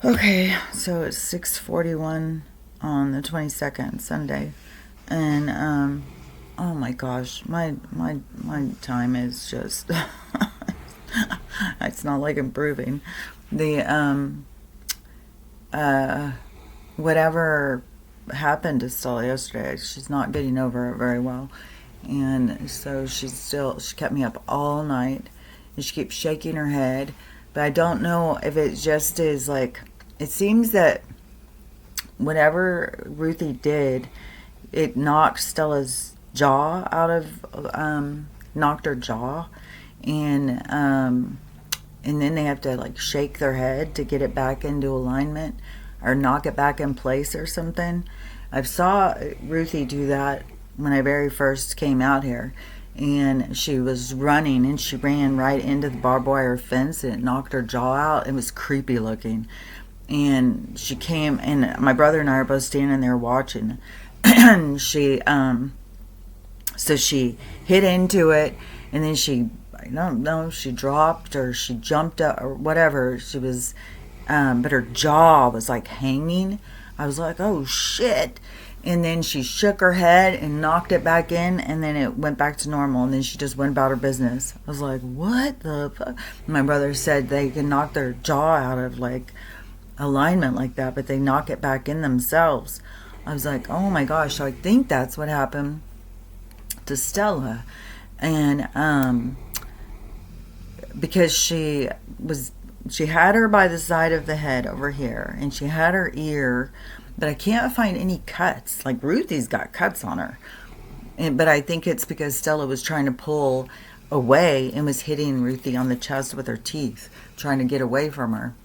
Okay, so it's 6:41 on the 22nd, Sunday. And oh my gosh, my time is just it's not like improving. The uh whatever happened to Stella yesterday, she's not getting over it very well. And so she kept me up all night, and she keeps shaking her head, but I don't know if it just is like, it seems that whatever Ruthie did, it knocked Stella's jaw out of, knocked her jaw, and then they have to like shake their head to get it back into alignment or knock it back in place or something. I saw Ruthie do that when I very first came out here, and she was running and she ran right into the barbed wire fence and it knocked her jaw out. It was creepy looking. And she came, and my brother and I are both standing there watching. And so she hit into it, and then I don't know, she dropped or she jumped up or whatever. She was, but her jaw was like hanging. I was like, oh shit. And then she shook her head and knocked it back in, and then it went back to normal, and then she just went about her business. I was like, what the fuck? My brother said they can knock their jaw out of like alignment like that, but they knock it back in themselves. I was like, oh my gosh, so I think that's what happened to Stella. And because she had her by the side of the head over here, and she had her ear, but I can't find any cuts. Like Ruthie's got cuts on her. But I think it's because Stella was trying to pull away and was hitting Ruthie on the chest with her teeth, trying to get away from her,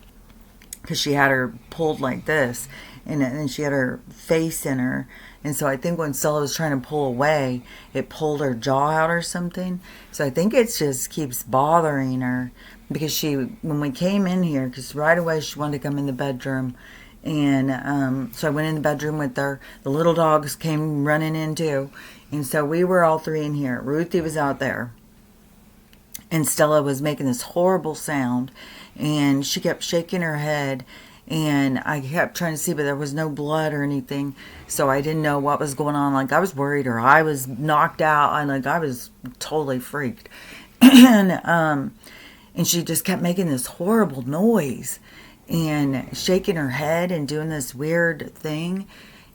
because she had her pulled like this, and she had her face in her. And so I think when Stella was trying to pull away, it pulled her jaw out or something. So I think it just keeps bothering her, because when we came in here, because right away she wanted to come in the bedroom. And so I went in the bedroom with her. The little dogs came running in too. And so we were all three in here. Ruthie was out there, and Stella was making this horrible sound, and she kept shaking her head, and I kept trying to see, but there was no blood or anything, so I didn't know what was going on. Like, I was worried, or I was knocked out. I was totally freaked. And she just kept making this horrible noise and shaking her head and doing this weird thing.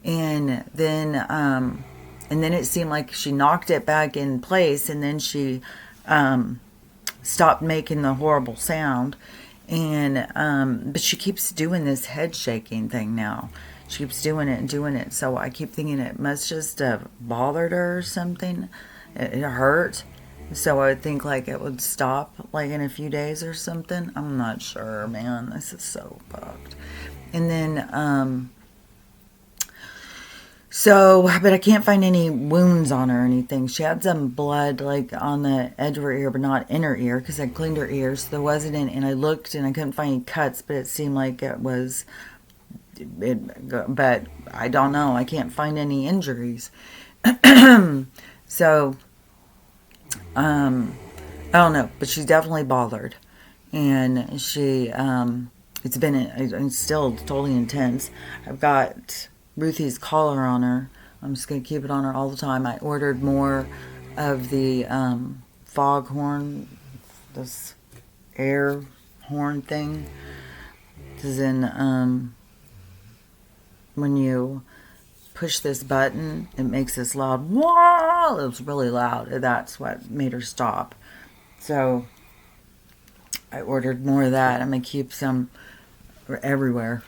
And then it seemed like she knocked it back in place, and then she stopped making the horrible sound. And but she keeps doing this head shaking thing now. She keeps doing it and doing it. So I keep thinking it must just have bothered her or something. It hurt. So I would think like it would stop like in a few days or something. I'm not sure, man. This is so fucked. And then but I can't find any wounds on her or anything. She had some blood like on the edge of her ear, but not in her ear, because I cleaned her ears. So there wasn't any, and I looked and I couldn't find any cuts, but it seemed like it was, but I don't know. I can't find any injuries. So, I don't know, but she's definitely bothered. And it's still totally intense. I've got Ruthie's collar on her. I'm just going to keep it on her all the time. I ordered more of the foghorn, this air horn thing. This is in, when you push this button, it makes this loud wah. It was really loud. That's what made her stop. So I ordered more of that. I'm going to keep some everywhere,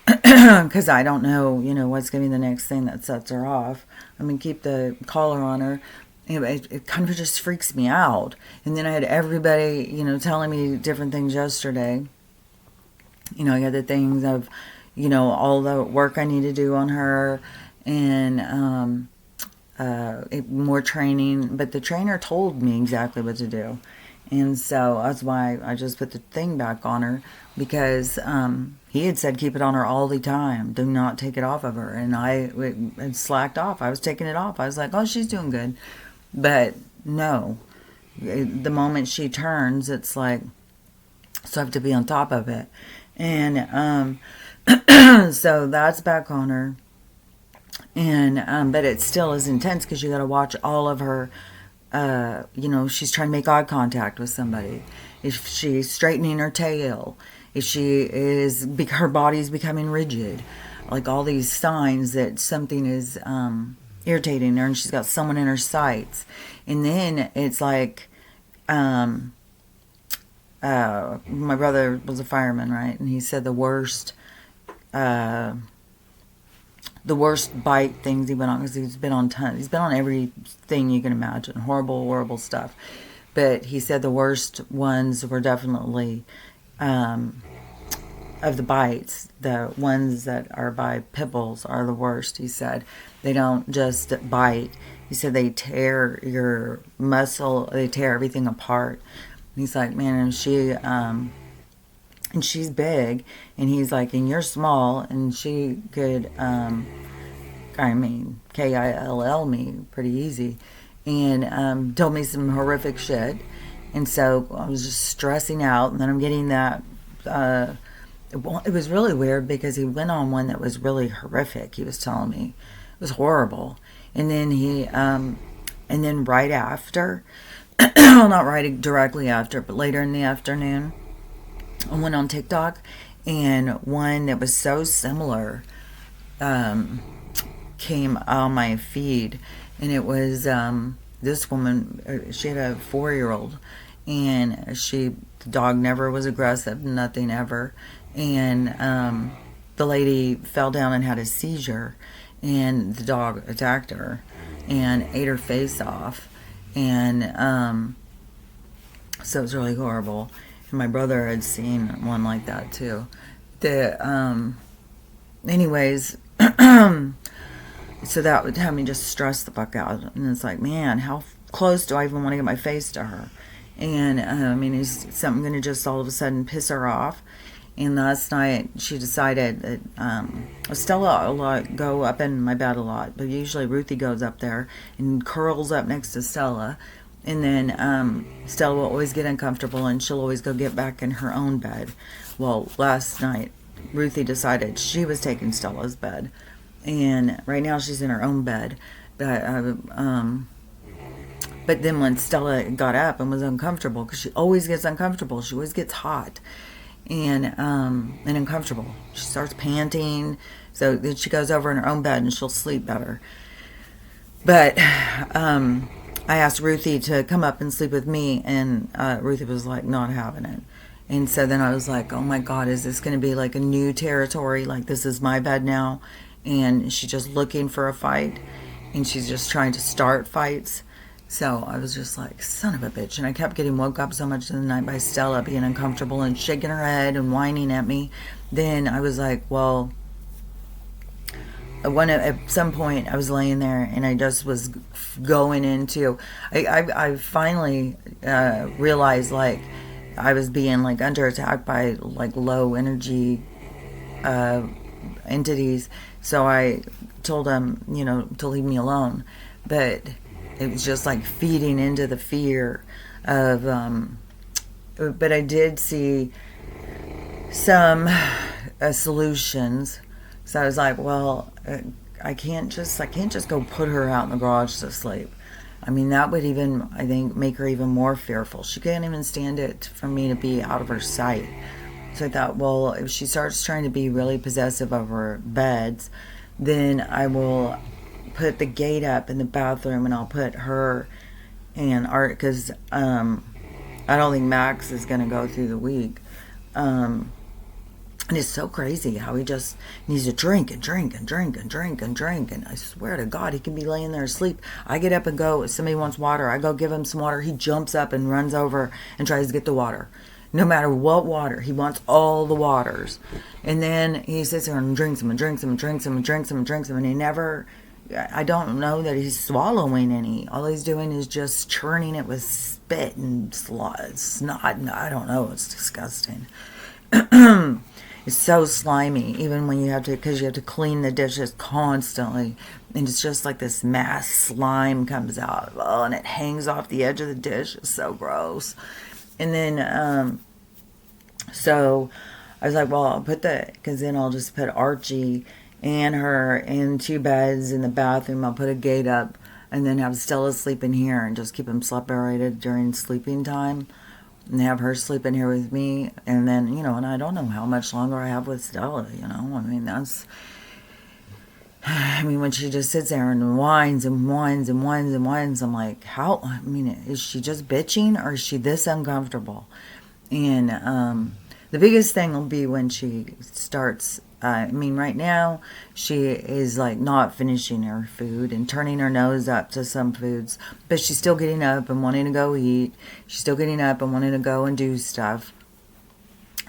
because I don't know, what's going to be the next thing that sets her off. I'm going to keep the collar on her. It kind of just freaks me out. And then I had everybody, telling me different things yesterday. I got the things of, all the work I need to do on her, and more training. But the trainer told me exactly what to do. And so that's why I just put the thing back on her, because he had said keep it on her all the time. Do not take it off of her. And I had slacked off. I was taking it off. I was like, oh, she's doing good. But no. The moment she turns, it's like, so I have to be on top of it. And so that's back on her. And but it still is intense because you got to watch all of her. She's trying to make eye contact with somebody. If she's straightening her tail, if she is, her body's becoming rigid, like all these signs that something is irritating her, and she's got someone in her sights. And then it's like, my brother was a fireman, right? And he said the worst bite things he went on, because he's been on tons. He's been on everything you can imagine, horrible stuff. But he said the worst ones were definitely, of the bites, the ones that are by pit bulls are the worst. He said they don't just bite. He said they tear your muscle, they tear everything apart. And he's like, man, and she's big, and he's like, and you're small, and she could, KILL me pretty easy, and told me some horrific shit. And so I was just stressing out, and then I'm getting that, it was really weird because he went on one that was really horrific. He was telling me it was horrible. And then and then right after, well, not right directly after, but later in the afternoon, I went on TikTok, and one that was so similar came on my feed, and it was this woman. She had a 4-year-old, and the dog never was aggressive, nothing ever, and the lady fell down and had a seizure, and the dog attacked her and ate her face off, and so it was really horrible. And my brother had seen one like that too. Anyways, so that would have me just stress the fuck out. And it's like, man, how close do I even want to get my face to her? And is something going to just all of a sudden piss her off? And last night she decided that Stella will go up in my bed a lot, but usually Ruthie goes up there and curls up next to Stella. And then Stella will always get uncomfortable, and she'll always go get back in her own bed. Well, last night, Ruthie decided she was taking Stella's bed. And right now she's in her own bed. But then when Stella got up and was uncomfortable, because she always gets uncomfortable, she always gets hot and uncomfortable. She starts panting. So then she goes over in her own bed and she'll sleep better. But I asked Ruthie to come up and sleep with me, and Ruthie was like not having it. And so then I was like, oh my God, is this going to be like a new territory? Like, this is my bed now, and she's just looking for a fight, and she's just trying to start fights. So I was just like, son of a bitch. And I kept getting woke up so much in the night by Stella being uncomfortable and shaking her head and whining at me. Then I was like, well, at some point I was laying there, and I just was going into, I finally realized like I was being like under attack by like low energy entities. So I told them, to leave me alone. But it was just like feeding into the fear of, but I did see some solutions. So I was like, well, I can't just go put her out in the garage to sleep. I mean, that would even, I think, make her even more fearful. She can't even stand it for me to be out of her sight. So I thought, well, if she starts trying to be really possessive over beds, then I will put the gate up in the bathroom, and I'll put her and Art, because I don't think Max is going to go through the week. And it's so crazy how he just needs to drink and drink and drink and drink and drink. And I swear to God, he can be laying there asleep. I get up and go, if somebody wants water, I go give him some water. He jumps up and runs over and tries to get the water. No matter what water, he wants all the waters. And then he sits there and drinks them and drinks them and drinks them and drinks them and drinks them. And he never, I don't know that he's swallowing any. All he's doing is just churning it with spit and snot. And I don't know. It's disgusting. It's so slimy, even when you have to, because you have to clean the dishes constantly, and it's just like this mass slime comes out, and it hangs off the edge of the dish. It's so gross. And then, so I was like, well, I'll put because then I'll just put Archie and her in 2 beds in the bathroom. I'll put a gate up and then have Stella sleep in here and just keep him separated during sleeping time and have her sleep in here with me. And then, and I don't know how much longer I have with Stella, I mean, when she just sits there and whines and whines and whines and whines, I'm like, is she just bitching or is she this uncomfortable? And the biggest thing will be when she starts, right now, she is like not finishing her food and turning her nose up to some foods, but she's still getting up and wanting to go eat. She's still getting up and wanting to go and do stuff.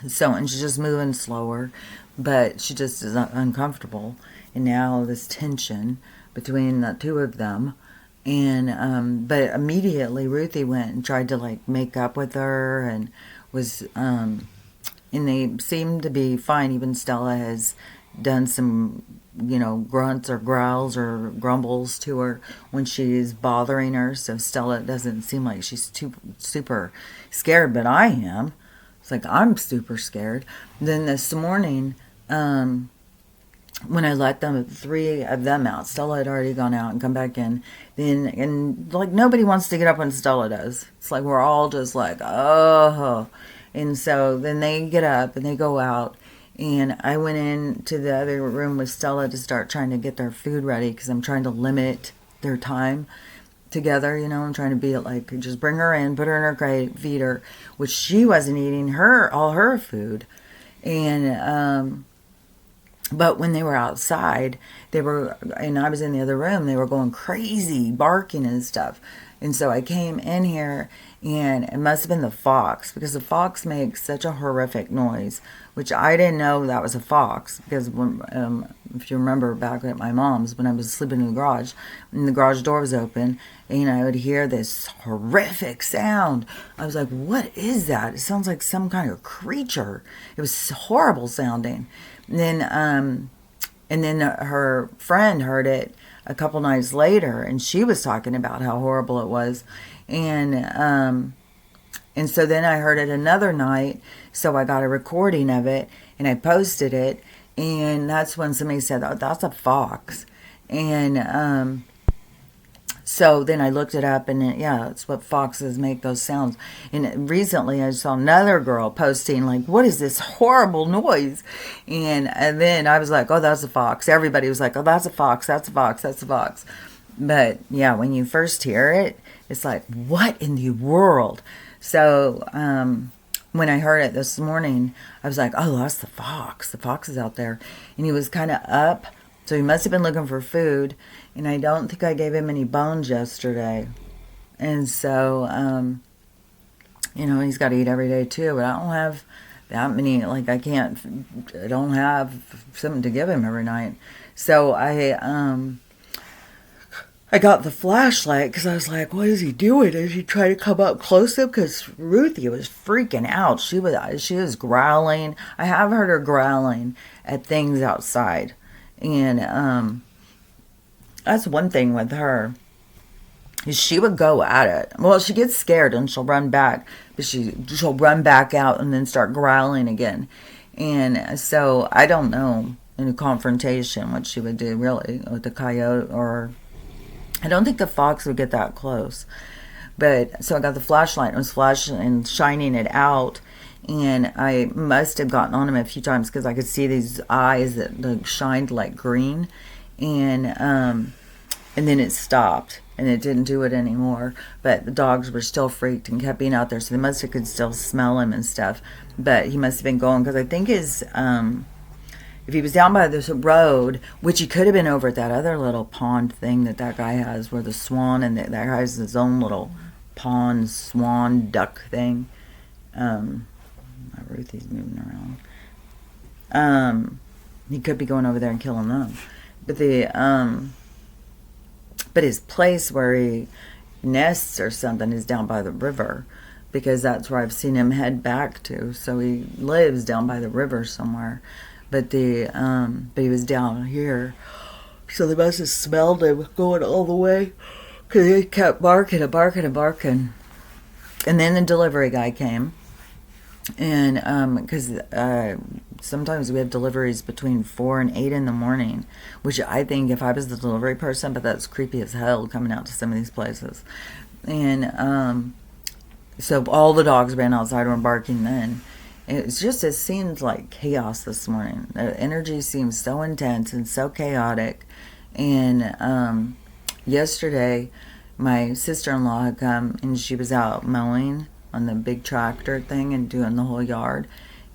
So, and she's just moving slower, but she just is uncomfortable. And now this tension between the two of them. And, but immediately Ruthie went and tried to like make up with her and was, and they seem to be fine. Even Stella has done some, grunts or growls or grumbles to her when she's bothering her. So Stella doesn't seem like she's too super scared, but I am. It's like I'm super scared. Then this morning, when I let them, 3 of them out, Stella had already gone out and come back in. And like nobody wants to get up when Stella does. It's like we're all just like, oh. And so then they get up and they go out. And I went into the other room with Stella to start trying to get their food ready because I'm trying to limit their time together. I'm trying to be like, just bring her in, put her in her crate, feed her, which she wasn't eating all her food. And, but when they were outside, and I was in the other room, they were going crazy, barking and stuff. And so I came in here, and it must have been the fox, because the fox makes such a horrific noise, which I didn't know that was a fox, because when, if you remember back at my mom's, when I was sleeping in the garage, and the garage door was open, and I would hear this horrific sound. I was like, what is that? It sounds like some kind of creature. It was horrible sounding. And then her friend heard it a couple nights later, and she was talking about how horrible it was. And so then I heard it another night, so I got a recording of it, and I posted it, and that's when somebody said, oh, that's a fox. And so then I looked it up, and it's what foxes make, those sounds. And recently I saw another girl posting, like, what is this horrible noise? And then I was like, oh, that's a fox. Everybody was like, oh, that's a fox, that's a fox, that's a fox. But, yeah, when you first hear it, it's like, what in the world? So when I heard it this morning, I was like, oh, that's the fox. The fox is out there. And he was kind of up, so he must have been looking for food. And I don't think I gave him any bones yesterday. And so, he's got to eat every day too. But I don't have that many, I don't have something to give him every night. So I got the flashlight because I was like, what is he doing? Is he trying to come up closer? Because Ruthie was freaking out. She was growling. I have heard her growling at things outside. And, that's one thing with her, is she would go at it. Well, she gets scared and she'll run back, but she'll run back out and then start growling again. And so I don't know in a confrontation what she would do really with the coyote, or I don't think the fox would get that close. But so I got the flashlight and was flashing and shining it out. And I must have gotten on him a few times because I could see these eyes that shined like green. And then it stopped, and it didn't do it anymore. But the dogs were still freaked and kept being out there, so they must have could still smell him and stuff. But he must have been going, because I think if he was down by this road, which he could have been over at that other little pond thing that guy has, where the swan, and that guy has his own little pond swan duck thing. Ruthie's moving around. He could be going over there and killing them. But his place where he nests or something is down by the river, because that's where I've seen him head back to. So he lives down by the river somewhere. But he was down here, so they must have smelled him going all the way, because he kept barking and barking and barking. And then the delivery guy came, And because sometimes we have deliveries between 4 and 8 in the morning, which I think if I was the delivery person, but that's creepy as hell coming out to some of these places. And so all the dogs ran outside and were barking then. It seems like chaos this morning. The energy seems so intense and so chaotic. And yesterday, my sister-in-law had come and she was out mowing on the big tractor thing and doing the whole yard,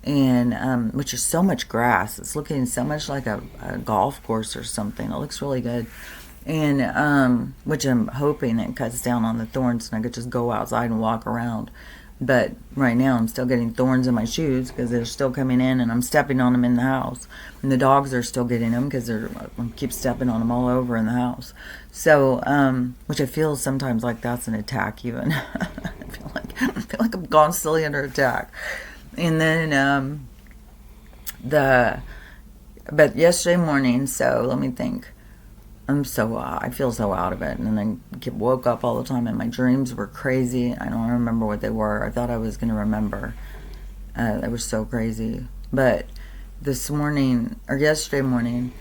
and which is so much grass. It's looking so much like a golf course or something. It looks really good. And which I'm hoping it cuts down on the thorns and I could just go outside and walk around. But right now I'm still getting thorns in my shoes because they're still coming in and I'm stepping on them in the house. And the dogs are still getting them because I keep stepping on them all over in the house. So, which I feel sometimes like that's an attack even. I feel like I'm constantly under attack. And then but yesterday morning, so let me think. I feel so out of it. And then I woke up all the time and my dreams were crazy. I don't remember what they were. I thought I was going to remember. They were so crazy. But yesterday morning,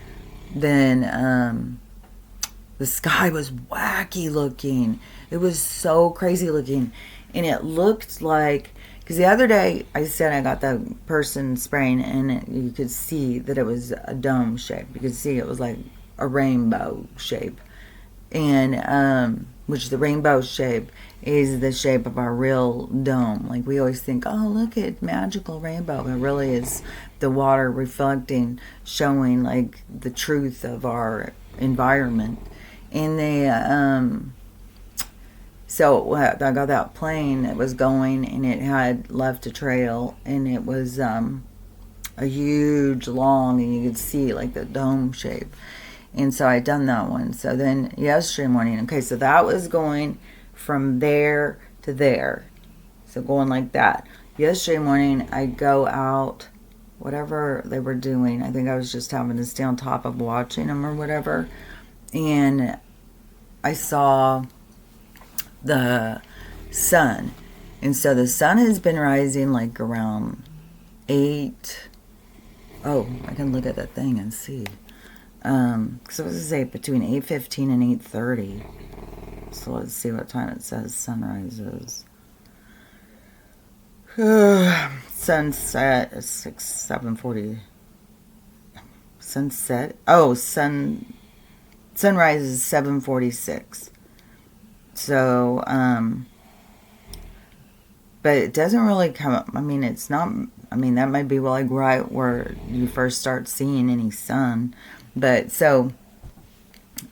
then the sky was wacky looking. It was so crazy looking. And it looked like, because the other day I said I got the person spraying and you could see that it was a dome shape. You could see it was like a rainbow shape, and which the rainbow shape is the shape of our real dome. Like we always think, oh, look at magical rainbow, but it really is the water reflecting, showing like the truth of our environment. And so I got that plane that was going and it had left a trail and it was a huge long, and you could see like the dome shape. And so I done that one. So then yesterday morning, okay, so that was going from there to there. So going like that. Yesterday morning, I go out, whatever they were doing. I think I was just having to stay on top of watching them or whatever. And I saw the sun. And so the sun has been rising like around 8. Oh, I can look at that thing and see. So I was going to say between 8:15 and 8:30. So let's see what time it says sunrise is. Sunset is 7:40. Sunset? Oh, sunrise is 7:46. So, but it doesn't really come up. I mean, it's not, I mean, that might be like right where you first start seeing any sun. But so,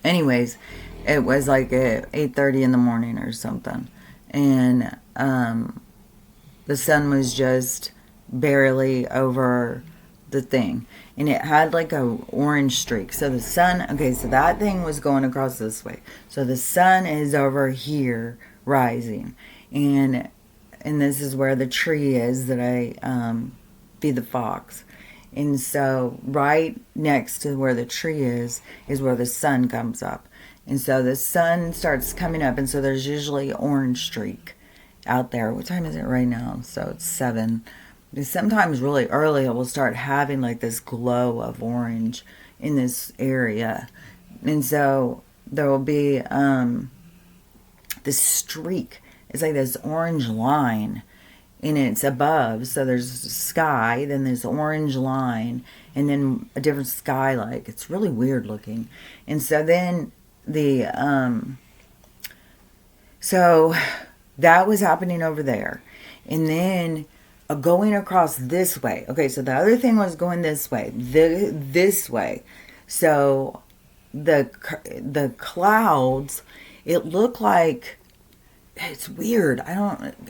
anyways, it was like at 8:30 in the morning or something. And the sun was just barely over the thing. And it had like a orange streak. So the sun, okay, so that thing was going across this way. So the sun is over here rising. And this is where the tree is that I feed the fox. And so right next to where the tree is where the sun comes up. And so the sun starts coming up, and so there's usually an orange streak out there. What time is it right now? So it's 7. Sometimes really early it will start having like this glow of orange in this area. And so there will be this streak. It's like this orange line. And it's above, so there's sky, then there's orange line, and then a different sky like. It's really weird looking. And so then so that was happening over there. And then going across this way. Okay, so the other thing was going this way. This way. So the clouds, it looked like, it's weird.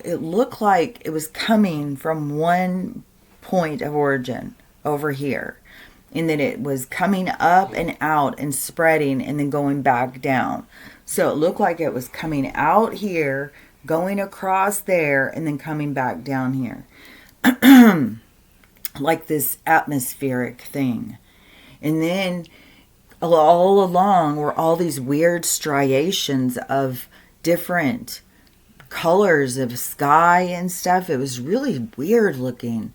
It looked like it was coming from one point of origin over here. And then it was coming up and out and spreading and then going back down. So it looked like it was coming out here, going across there, and then coming back down here. Like this atmospheric thing. And then all along were all these weird striations of different colors of sky and stuff. It was really weird looking.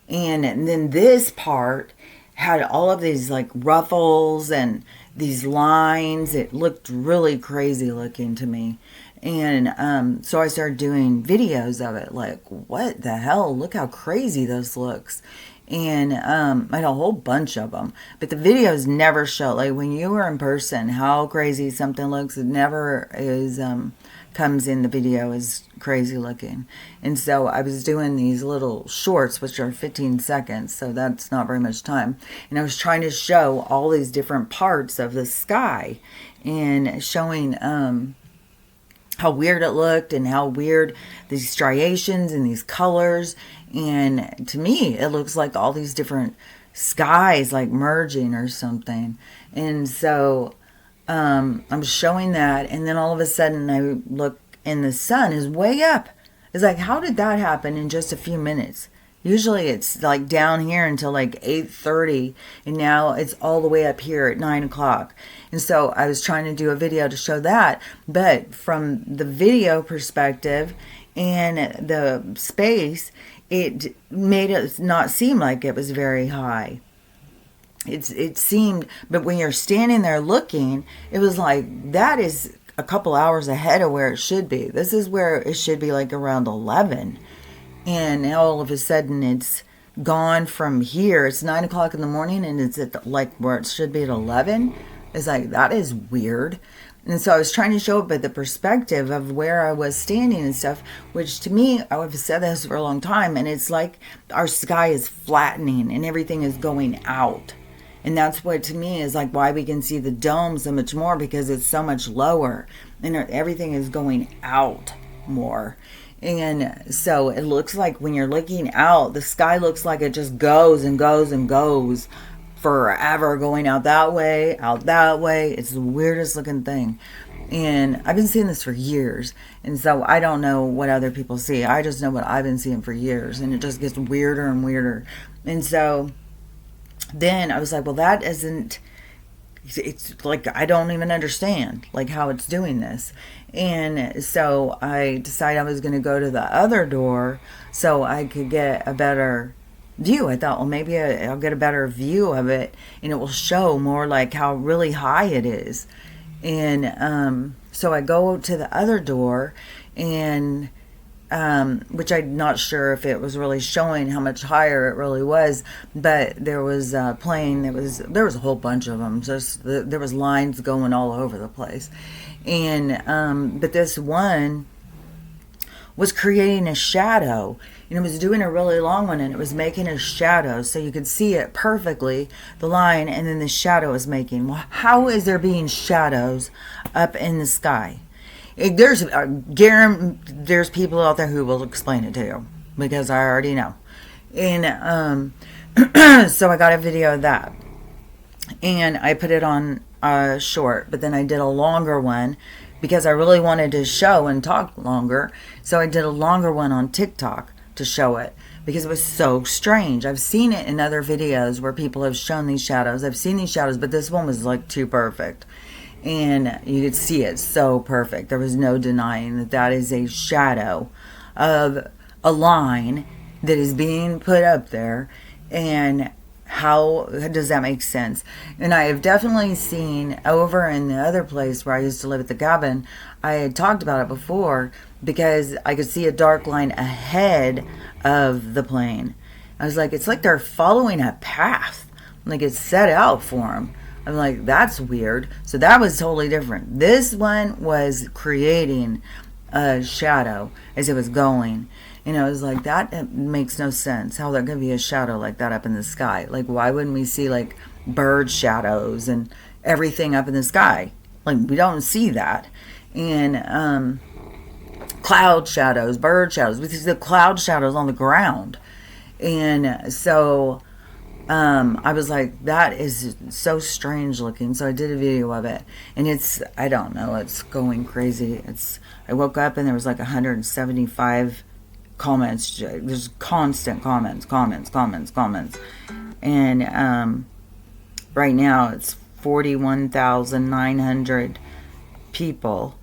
And then this part had all of these like ruffles and these lines. It looked really crazy looking to me. And so I started doing videos of it, like, what the hell? Look how crazy this looks. And I had a whole bunch of them. But the videos never show, like, when you are in person, how crazy something looks. It never is comes in the video as crazy looking. And so I was doing these little shorts, which are 15 seconds, so that's not very much time. And I was trying to show all these different parts of the sky and showing how weird it looked and how weird these striations and these colors. And to me, it looks like all these different skies like merging or something. And so I'm showing that, and then all of a sudden I look and the sun is way up. It's like, how did that happen in just a few minutes? Usually it's like down here until like 8:30, and now it's all the way up here at 9 o'clock. And so I was trying to do a video to show that, but from the video perspective and the space, it made it not seem like it was very high. It seemed, but when you're standing there looking, it was like, that is a couple hours ahead of where it should be. This is where it should be, like around 11. And all of a sudden it's gone from here. It's 9 o'clock in the morning and it's at like where it should be at 11. It's like, that is weird. And so I was trying to show it by the perspective of where I was standing and stuff, which to me, I've said this for a long time, and it's like our sky is flattening and everything is going out. And that's what to me is like why we can see the dome so much more, because it's so much lower and everything is going out more. And so it looks like when you're looking out, the sky looks like it just goes and goes and goes forever, going out that way, out that way. It's the weirdest looking thing. And I've been seeing this for years. And so I don't know what other people see. I just know what I've been seeing for years. And it just gets weirder and weirder. And so then I was like, well, that isn't, it's like, I don't even understand like how it's doing this. And so I decided I was going to go to the other door so I could get a better view. I thought, well, maybe I'll get a better view of it and it will show more like how really high it is. And so I go to the other door, and which I'm not sure if it was really showing how much higher it really was, but there was a plane. There was a whole bunch of them. Just there was lines going all over the place, and but this one was creating a shadow, and it was doing a really long one, and it was making a shadow, so you could see it perfectly, the line, and then the shadow is making. Well, how is there being shadows up in the sky? There's people out there who will explain it to you, because I already know. And so I got a video of that, and I put it on short, but then I did a longer one because I really wanted to show and talk longer. So I did a longer one on TikTok to show it, because it was so strange. I've seen it in other videos where people have shown these shadows. I've seen these shadows, but this one was like too perfect. And you could see it so perfect. There was no denying that that is a shadow of a line that is being put up there. And how does that make sense? And I have definitely seen over in the other place where I used to live at the cabin, I had talked about it before, because I could see a dark line ahead of the plane. I was like, it's like they're following a path, like it's set out for them. I'm like, that's weird. So that was totally different. This one was creating a shadow as it was going. And I was like, that makes no sense. How there could be a shadow like that up in the sky? Like, why wouldn't we see like bird shadows and everything up in the sky? Like, we don't see that. And cloud shadows, bird shadows. We see the cloud shadows on the ground. And so I was like, that is so strange looking. So I did a video of it, and I don't know, it's going crazy. I woke up and there was like 175 comments. There's constant comments. And right now it's 41,900 people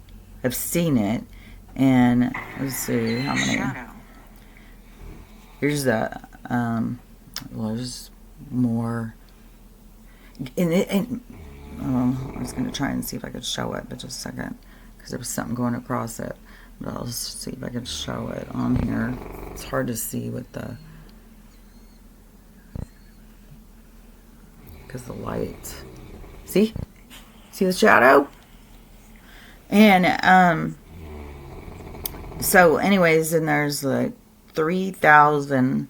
have seen it. And let's see how many. Here's the, well, there's more. I was going to try and see if I could show it, but just a second, because there was something going across it. But I'll see if I can show it on here. It's hard to see with the, because the light. See the shadow? And so anyways, and there's like 3,001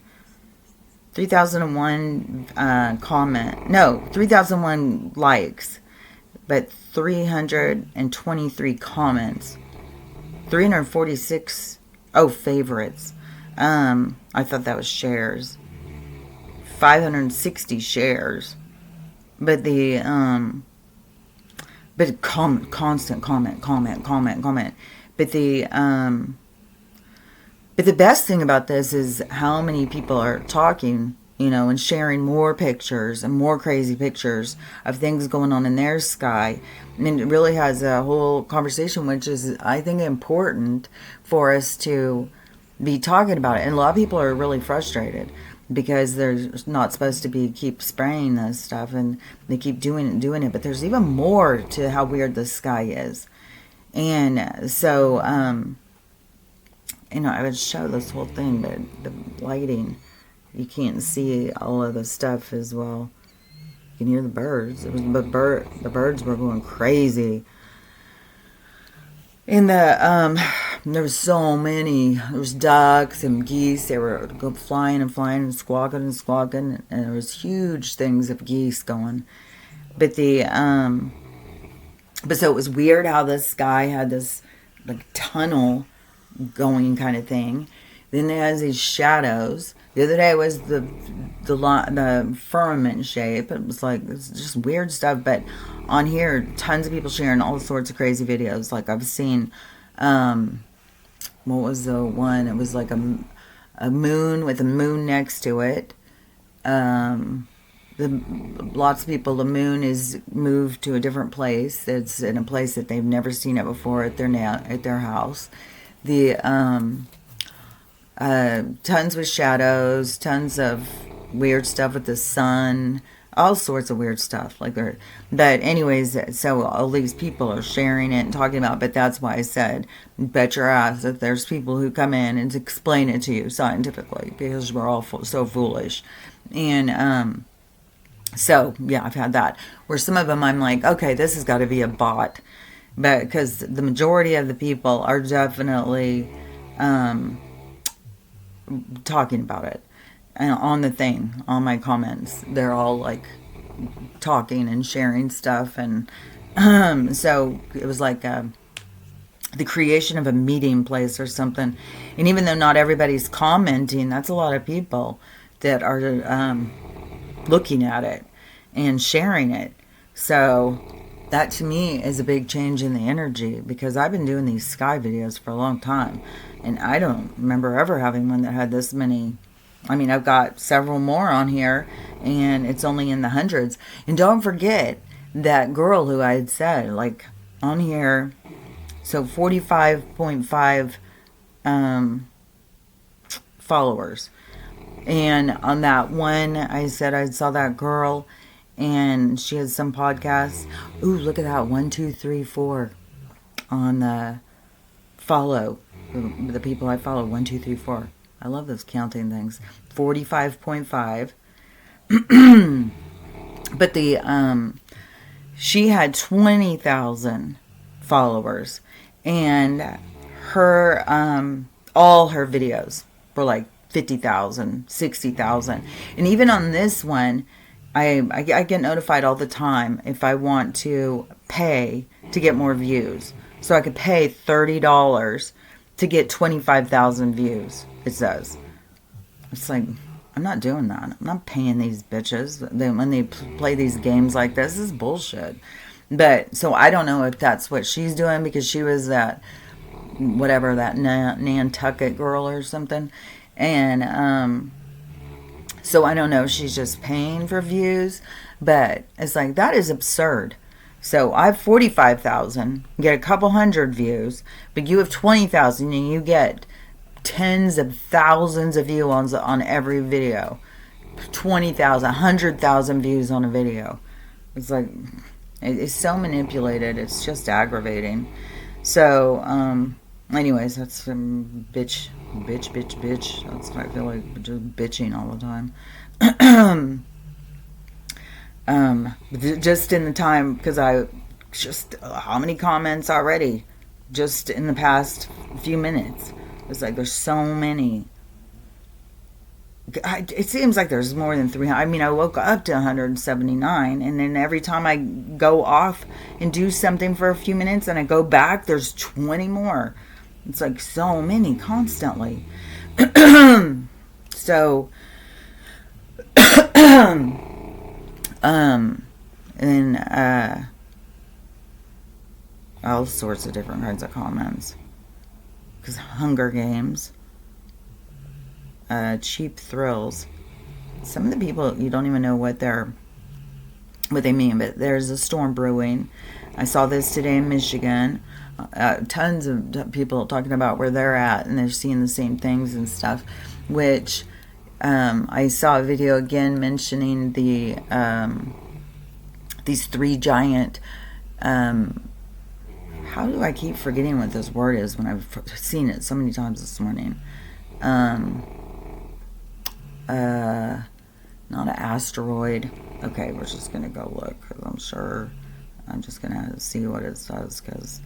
3,001 likes, but 323 comments, 346 favorites. I thought that was shares. 560 shares. But the constant comment. But the best thing about this is how many people are talking, and sharing more pictures and more crazy pictures of things going on in their sky. And it really has a whole conversation, which is, I think, important for us to be talking about it. And a lot of people are really frustrated because they're not supposed to keep spraying this stuff, and they keep doing it. But there's even more to how weird the sky is. And so, I would show this whole thing, but the lighting, you can't see all of the stuff as well. You can hear the birds. The birds were going crazy. And there was so many. There was ducks and geese. They were flying and squawking, and there was huge things of geese going. But so it was weird how the sky had this like tunnel going kind of thing. Then it has these shadows. The other day was the firmament shape. It's just weird stuff. But on here, tons of people sharing all sorts of crazy videos. Like I've seen, what was the one? It was like a moon with a moon next to it. Lots of people, the moon is moved to a different place. It's in a place that they've never seen it before at their house. The tons with shadows, tons of weird stuff with the sun, all sorts of weird stuff but anyways, so all these people are sharing it and talking about it. But that's why I said, bet your ass that there's people who come in and explain it to you scientifically, because we're all so foolish. And so yeah, I've had that where some of them I'm like, okay, this has got to be a bot. But because the majority of the people are definitely talking about it, and on the thing, on my comments, they're all like talking and sharing stuff. And so it was like the creation of a meeting place or something. And even though not everybody's commenting, that's a lot of people that are looking at it and sharing it. So that to me is a big change in the energy, because I've been doing these sky videos for a long time, and I don't remember ever having one that had this many. I mean, I've got several more on here, and it's only in the hundreds. And don't forget that girl who I had said, like, on here, so 45.5 followers. And on that one, I said I saw that girl, and she has some podcasts. Ooh, look at that. 1, 2, 3, 4 on the follow. The people I follow. 1, 2, 3, 4. I love those counting things. 45.5. But she had 20,000 followers, and her all her videos were like 50,000, 60,000. And even on this one, I get notified all the time if I want to pay to get more views. So I could pay $30 to get 25,000 views, it says. It's like, I'm not doing that. I'm not paying these bitches when they play these games like this. This is bullshit. But, so I don't know if that's what she's doing, because she was that, whatever, that Nantucket girl or something. And, so I don't know if she's just paying for views, but it's like, that is absurd. So I have 45,000, get a couple hundred views, but you have 20,000 and you get tens of thousands of views on every video. 20,000, 100,000 views on a video. It's like, it's so manipulated. It's just aggravating. So, anyways, that's some bitch. That's what I feel like, just bitching all the time. Just in the time, because how many comments already? Just in the past few minutes. It's like there's so many. It seems like there's more than 300. I mean, I woke up to 179, and then every time I go off and do something for a few minutes and I go back, there's 20 more. It's like so many constantly. So, and all sorts of different kinds of comments. Because Hunger Games. Cheap thrills. Some of the people, you don't even know what they mean, but there's a storm brewing. I saw this today in Michigan. Tons of people talking about where they're at, and they're seeing the same things and stuff. Which I saw a video again mentioning these 3 giant. How do I keep forgetting what this word is when I've seen it so many times this morning? Not an asteroid. Okay, we're just gonna go look, because I'm just gonna see what it says, because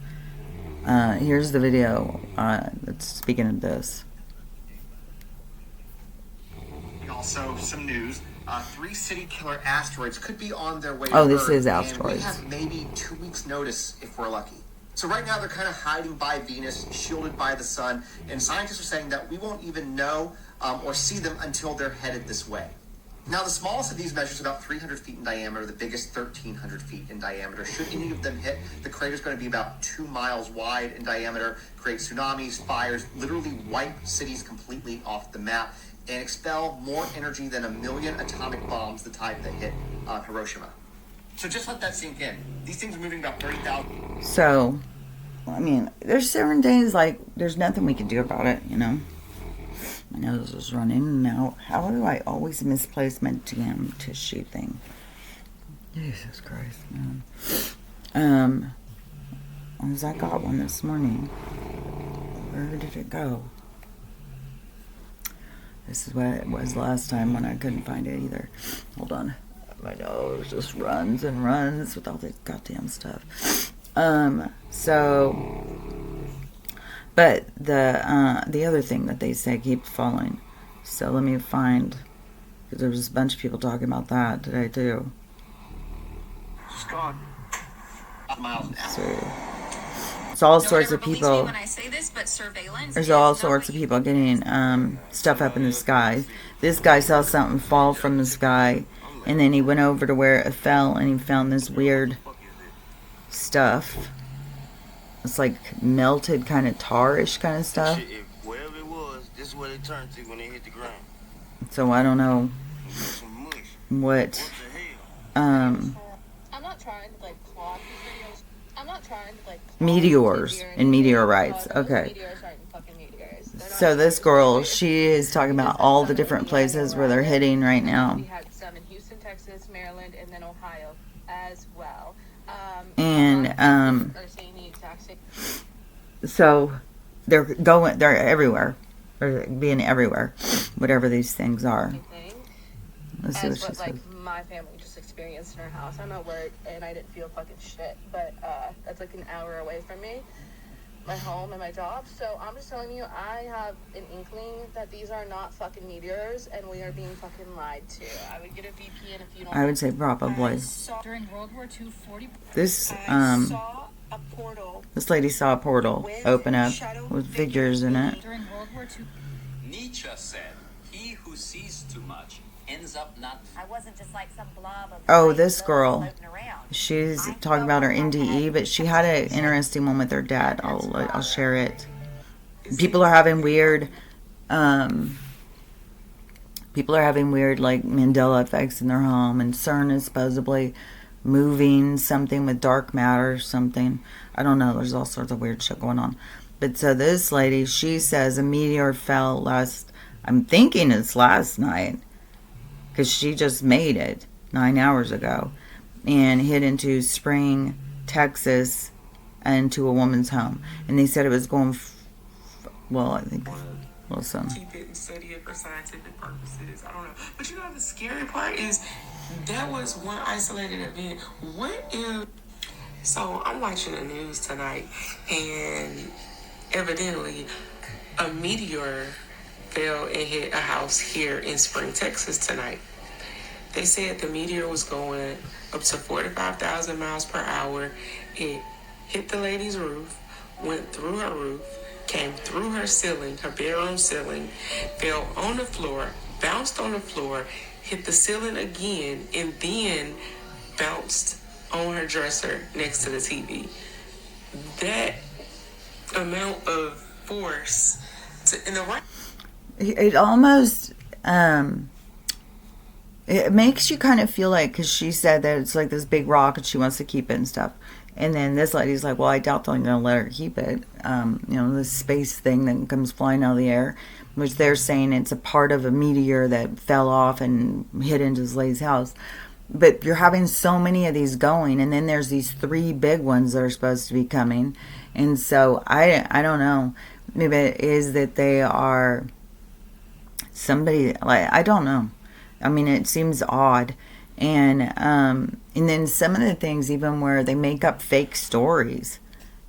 here's the video that's speaking of this. Also, some news. 3 city killer asteroids could be on their way to Oh, this Earth, is asteroids. And we have maybe 2 weeks notice if we're lucky. So right now they're kind of hiding by Venus, shielded by the sun, and scientists are saying that we won't even know or see them until they're headed this way. Now, the smallest of these measures is about 300 feet in diameter, the biggest 1,300 feet in diameter. Should any of them hit, the crater is going to be about 2 miles wide in diameter, create tsunamis, fires, literally wipe cities completely off the map, and expel more energy than 1 million atomic bombs, the type that hit Hiroshima. So just let that sink in. These things are moving about 30,000. So, I mean, there's certain things, like, there's nothing we can do about it, you know? My nose is running now. How do I always misplace my damn tissue thing? Jesus Christ, man. I got one this morning. Where did it go? This is what it was last time when I couldn't find it either. Hold on. My nose just runs and runs with all this goddamn stuff. But the other thing that they say keep falling. So let me find, because there was a bunch of people talking about that today too. It's gone. So it's all sorts of people. There's all sorts of people getting stuff up in the sky. This guy saw something fall from the sky, and then he went over to where it fell, and he found this weird stuff. It's like melted, kind of tarish kind of stuff. Wherever it was, this is what it turned to when it hit the ground. So I don't know what. I'm not trying to like clog these videos. I'm not trying to like meteors and meteorites. Okay. So this girl, she is talking about all the different places where they're hitting right now. We had some in Houston, Texas, Maryland, and then Ohio as well. And so they're everywhere. They're being everywhere, whatever these things are. Let's see what she says. My family just experienced in our house. I'm at work and I didn't feel fucking shit, but that's like an hour away from me, my home and my job. So I'm just telling you, I have an inkling that these are not fucking meteors and we are being fucking lied to. I would get a VPN if you don't. I would say probably. During World War II, 40. This saw a portal. This lady saw a portal open up with figures in it. During World War II. Nietzsche said, "He who sees too much ends up not." I wasn't just like some blob of. Oh, this girl. She's talking about her NDE, but she had an interesting one with her dad. I'll share it. People are having weird. People are having weird like Mandela effects in their home, and CERN is supposedly moving something with dark matter or something. I don't know. There's all sorts of weird shit going on. But so this lady, she says a meteor fell I'm thinking it's last night, because she just made it 9 hours ago, and hit into Spring, Texas, into a woman's home. And they said it was going, I think, listen. Keep it and study it for scientific purposes. I don't know. But you know, the scary part is that was one isolated event. What if... So I'm watching the news tonight, and evidently a meteor fell and hit a house here in Spring, Texas tonight. They said the meteor was going up to 45,000 miles per hour. It hit the lady's roof, went through her roof, came through her ceiling, her bedroom ceiling, fell on the floor, bounced on the floor, hit the ceiling again, and then bounced on her dresser next to the TV. That amount of force in the right... It almost, it makes you kind of feel like, because she said that it's like this big rock and she wants to keep it and stuff. And then this lady's like, well, I doubt they're going to let her keep it. This space thing that comes flying out of the air, which they're saying it's a part of a meteor that fell off and hit into this lady's house. But you're having so many of these going, and then there's these 3 big ones that are supposed to be coming. And so I don't know. Maybe it is that they are somebody, like, I don't know. I mean, it seems odd. And then some of the things, even where they make up fake stories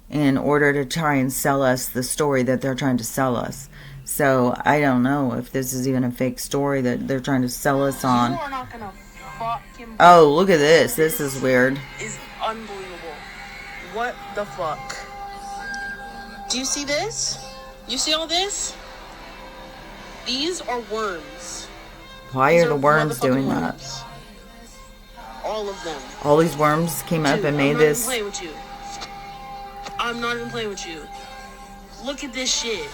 in order to try and sell us the story that they're trying to sell us. So I don't know if this is even a fake story that they're trying to sell us on. You are not gonna fucking... Oh, look at this. This is weird. Is unbelievable. What the fuck? Do you see this? You see all this? These are worms. Why These are the worms motherfucking doing that? worms. All of them. All these worms came up Dude, and made this. I'm not even playing with you. I'm not even playing with you. Look at this shit.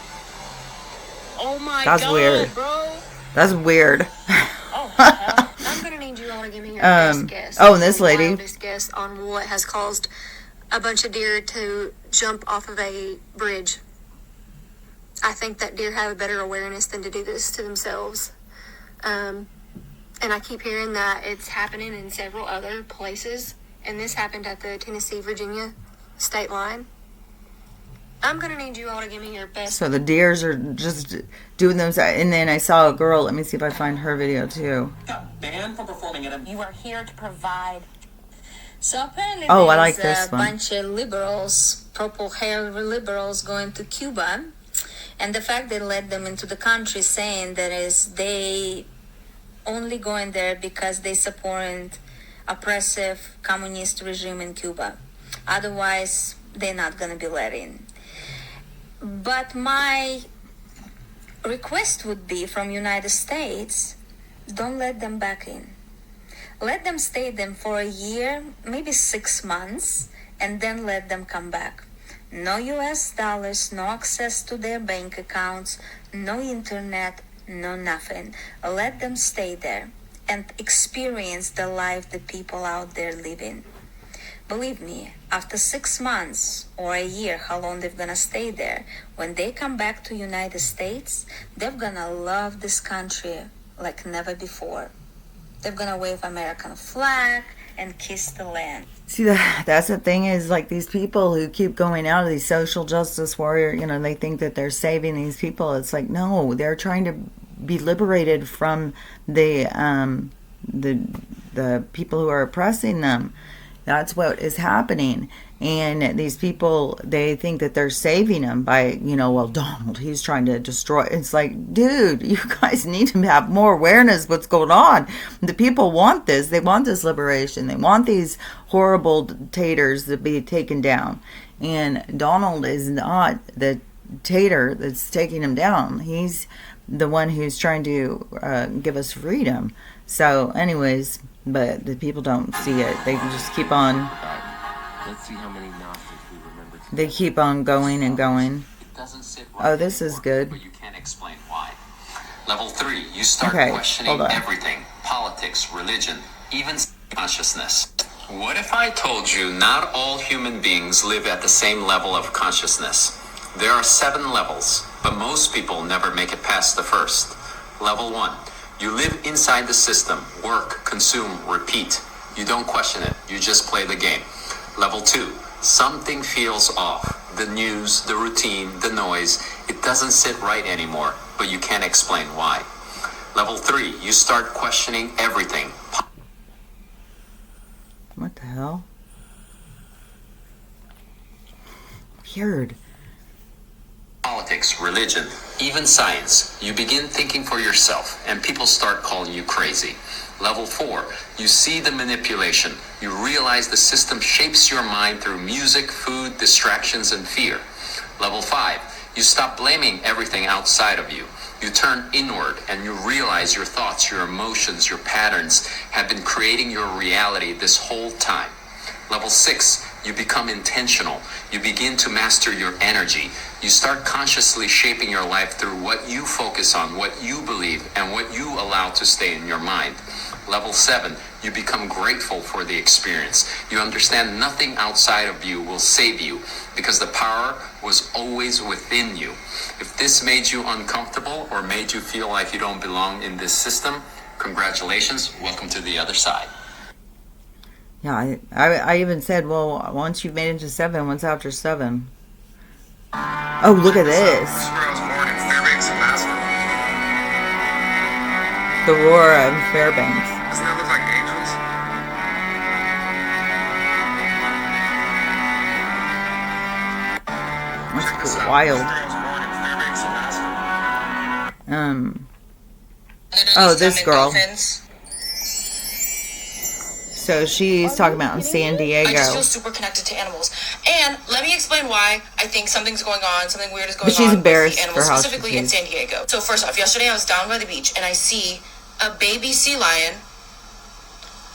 Oh my god. That's weird. Bro. That's weird. Oh, hell. I'm gonna need you all to give me your best guess. Oh, and this lady. Wildest guess on what has caused a bunch of deer to jump off of a bridge. I think that deer have a better awareness than to do this to themselves. And I keep hearing that it's happening in several other places. And this happened at the Tennessee-Virginia state line. I'm going to need you all to give me your best. So the deers are just doing those. And then I saw a girl. Let me see if I find her video too. Got banned from performing at a... You are here to provide. So apparently Oh, I there's like this a one. bunch of liberals, purple-haired liberals going to Cuba. And the fact they led them into the country saying that is they only going there because they support oppressive communist regime in Cuba. Otherwise, they're not going to be let in. But my request would be from United States, don't let them back in. Let them stay there for a year, maybe 6 months, and then let them come back. No US dollars, no access to their bank accounts, no internet, no nothing. Let them stay there and experience the life the people out there live in. Believe me, after 6 months or a year, how long they're gonna stay there, when they come back to United States, they're gonna love this country like never before. They're gonna wave American flag and kiss the land. See, that's the thing is, like, these people who keep going out of these social justice warrior, they think that they're saving these people. It's like, no, they're trying to be liberated from the people who are oppressing them. That's what is happening. And these people, they think that they're saving them by, well, Donald, he's trying to destroy. It's like, dude, you guys need to have more awareness of what's going on. The people want this. They want this liberation. They want these horrible dictators to be taken down. And Donald is not the dictator that's taking them down. He's the one who's trying to give us freedom. So anyways, but the people don't see it. They just keep on. Let's see how many Gnostics we remember. They keep on going and going. It doesn't sit right Oh, this is good. but you can't explain why. Level 3, you start Okay, questioning hold on. everything. Politics, religion, even consciousness. What if I told you not all human beings live at the same level of consciousness? There are 7 levels, but most people never make it past the first. Level 1. You live inside the system, work, consume, repeat. You don't question it, you just play the game. Level 2. Something feels off. The news, the routine, the noise, it doesn't sit right anymore, but you can't explain why. Level 3. You start questioning everything. What the hell? Weird. Politics, religion, even science. You begin thinking for yourself, and people start calling you crazy. Level 4, you see the manipulation. You realize the system shapes your mind through music, food, distractions, and fear. Level 5, you stop blaming everything outside of you. You turn inward and you realize your thoughts, your emotions, your patterns have been creating your reality this whole time. Level 6, you become intentional. You begin to master your energy. You start consciously shaping your life through what you focus on, what you believe, and what you allow to stay in your mind. Level 7, you become grateful for the experience. You understand nothing outside of you will save you because the power was always within you. If this made you uncomfortable or made you feel like you don't belong in this system, congratulations, welcome to the other side. Yeah, I even said, well, once you've made it to 7, what's after 7? Oh, look at this. This is where I was born in Fairbanks, Alaska. The Aurora in Fairbanks. Doesn't that look like angels? That's wild. Oh, this girl. So she's talking about in San Diego. I just feel super connected to animals. And let me explain why I think something's going on, something weird is going But she's on embarrassed with the animals, for how specifically she in is. San Diego. So first off, yesterday I was down by the beach and I see a baby sea lion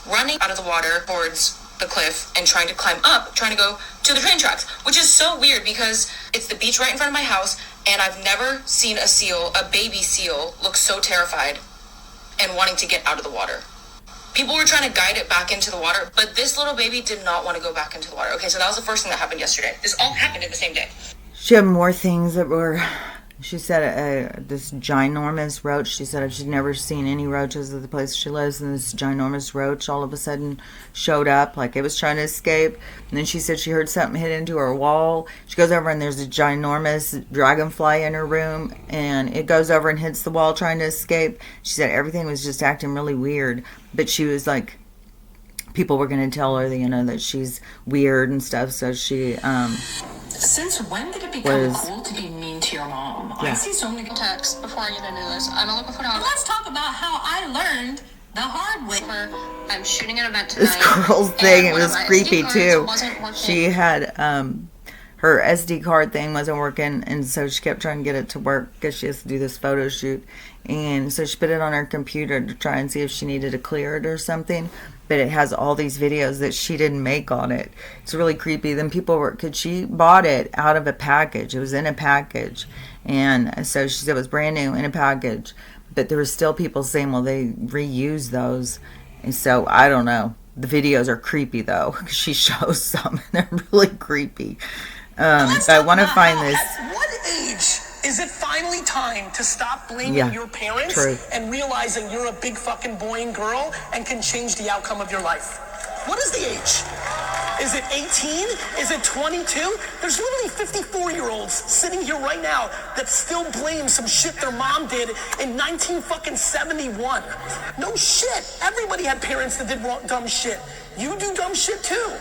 running out of the water towards the cliff and trying to climb up, trying to go to the train tracks, which is so weird because it's the beach right in front of my house and I've never seen a baby seal, look so terrified and wanting to get out of the water. People were trying to guide it back into the water, but this little baby did not want to go back into the water. Okay, so that was the first thing that happened yesterday. This all happened in the same day. She had more things that were, she said, this ginormous roach. She said she'd never seen any roaches at the place she lives, and this ginormous roach all of a sudden showed up, like it was trying to escape. And then she said she heard something hit into her wall. She goes over and there's a ginormous dragonfly in her room, and it goes over and hits the wall trying to escape. She said everything was just acting really weird, but she was like, people were going to tell her, that she's weird and stuff, so she, Since when did it become was, cool to be mean to your mom? Yeah. I see so many Text before I get into this. I'm gonna look for now. Let's talk about how I learned the hard way. I'm shooting an event tonight. This girl's thing, it one of was my creepy SD cards too. wasn't working. She had her SD card thing wasn't working, and so she kept trying to get it to work because she has to do this photo shoot. And so she put it on her computer to try and see if she needed to clear it or something. But it has all these videos that she didn't make on it. It's really creepy. Then people were, because she bought it out of a package. It was in a package. And so she said it was brand new in a package. But there were still people saying, well, they reuse those. And so I don't know. The videos are creepy though. She shows some and they're really creepy. But I want to find this. At what age is it finally time to stop blaming your parents and realizing you're a big fucking boy and girl and can change the outcome of your life? What is the age? Is it 18? Is it 22? There's literally 54-year-olds sitting here right now that still blame some shit their mom did in 1971. No shit. Everybody had parents that did dumb shit. You do dumb shit too.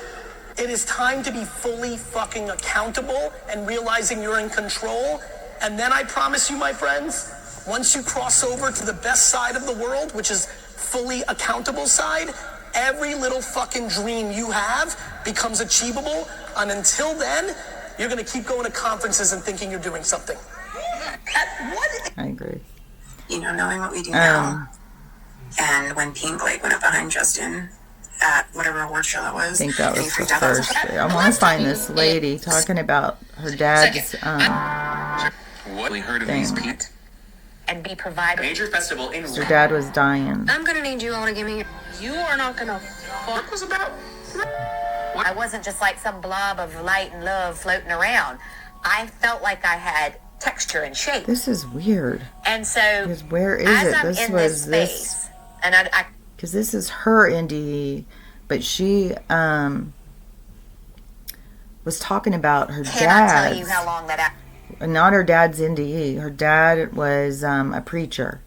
It is time to be fully fucking accountable and realizing you're in control. And then I promise you, my friends, once you cross over to the best side of the world, which is fully accountable side, every little fucking dream you have becomes achievable. And until then, you're going to keep going to conferences and thinking you're doing something. At what? I agree. Knowing what we do now, and when Pink went up behind Justin at whatever award show that was. I think that was the first. I want to find this lady talking about her dad's What we heard of thing. these Pete? and be provided. Major festival in Her dad was dying. I'm gonna need you all to give me. You are not gonna fuck was about. I wasn't just like some blob of light and love floating around. I felt like I had texture and shape. This is weird. And so, because where is as it? I'm This in was this space, and I because this is her NDE, but she was talking about her cannot tell dad's. you how long that. Not her dad's NDE. Her dad was a preacher,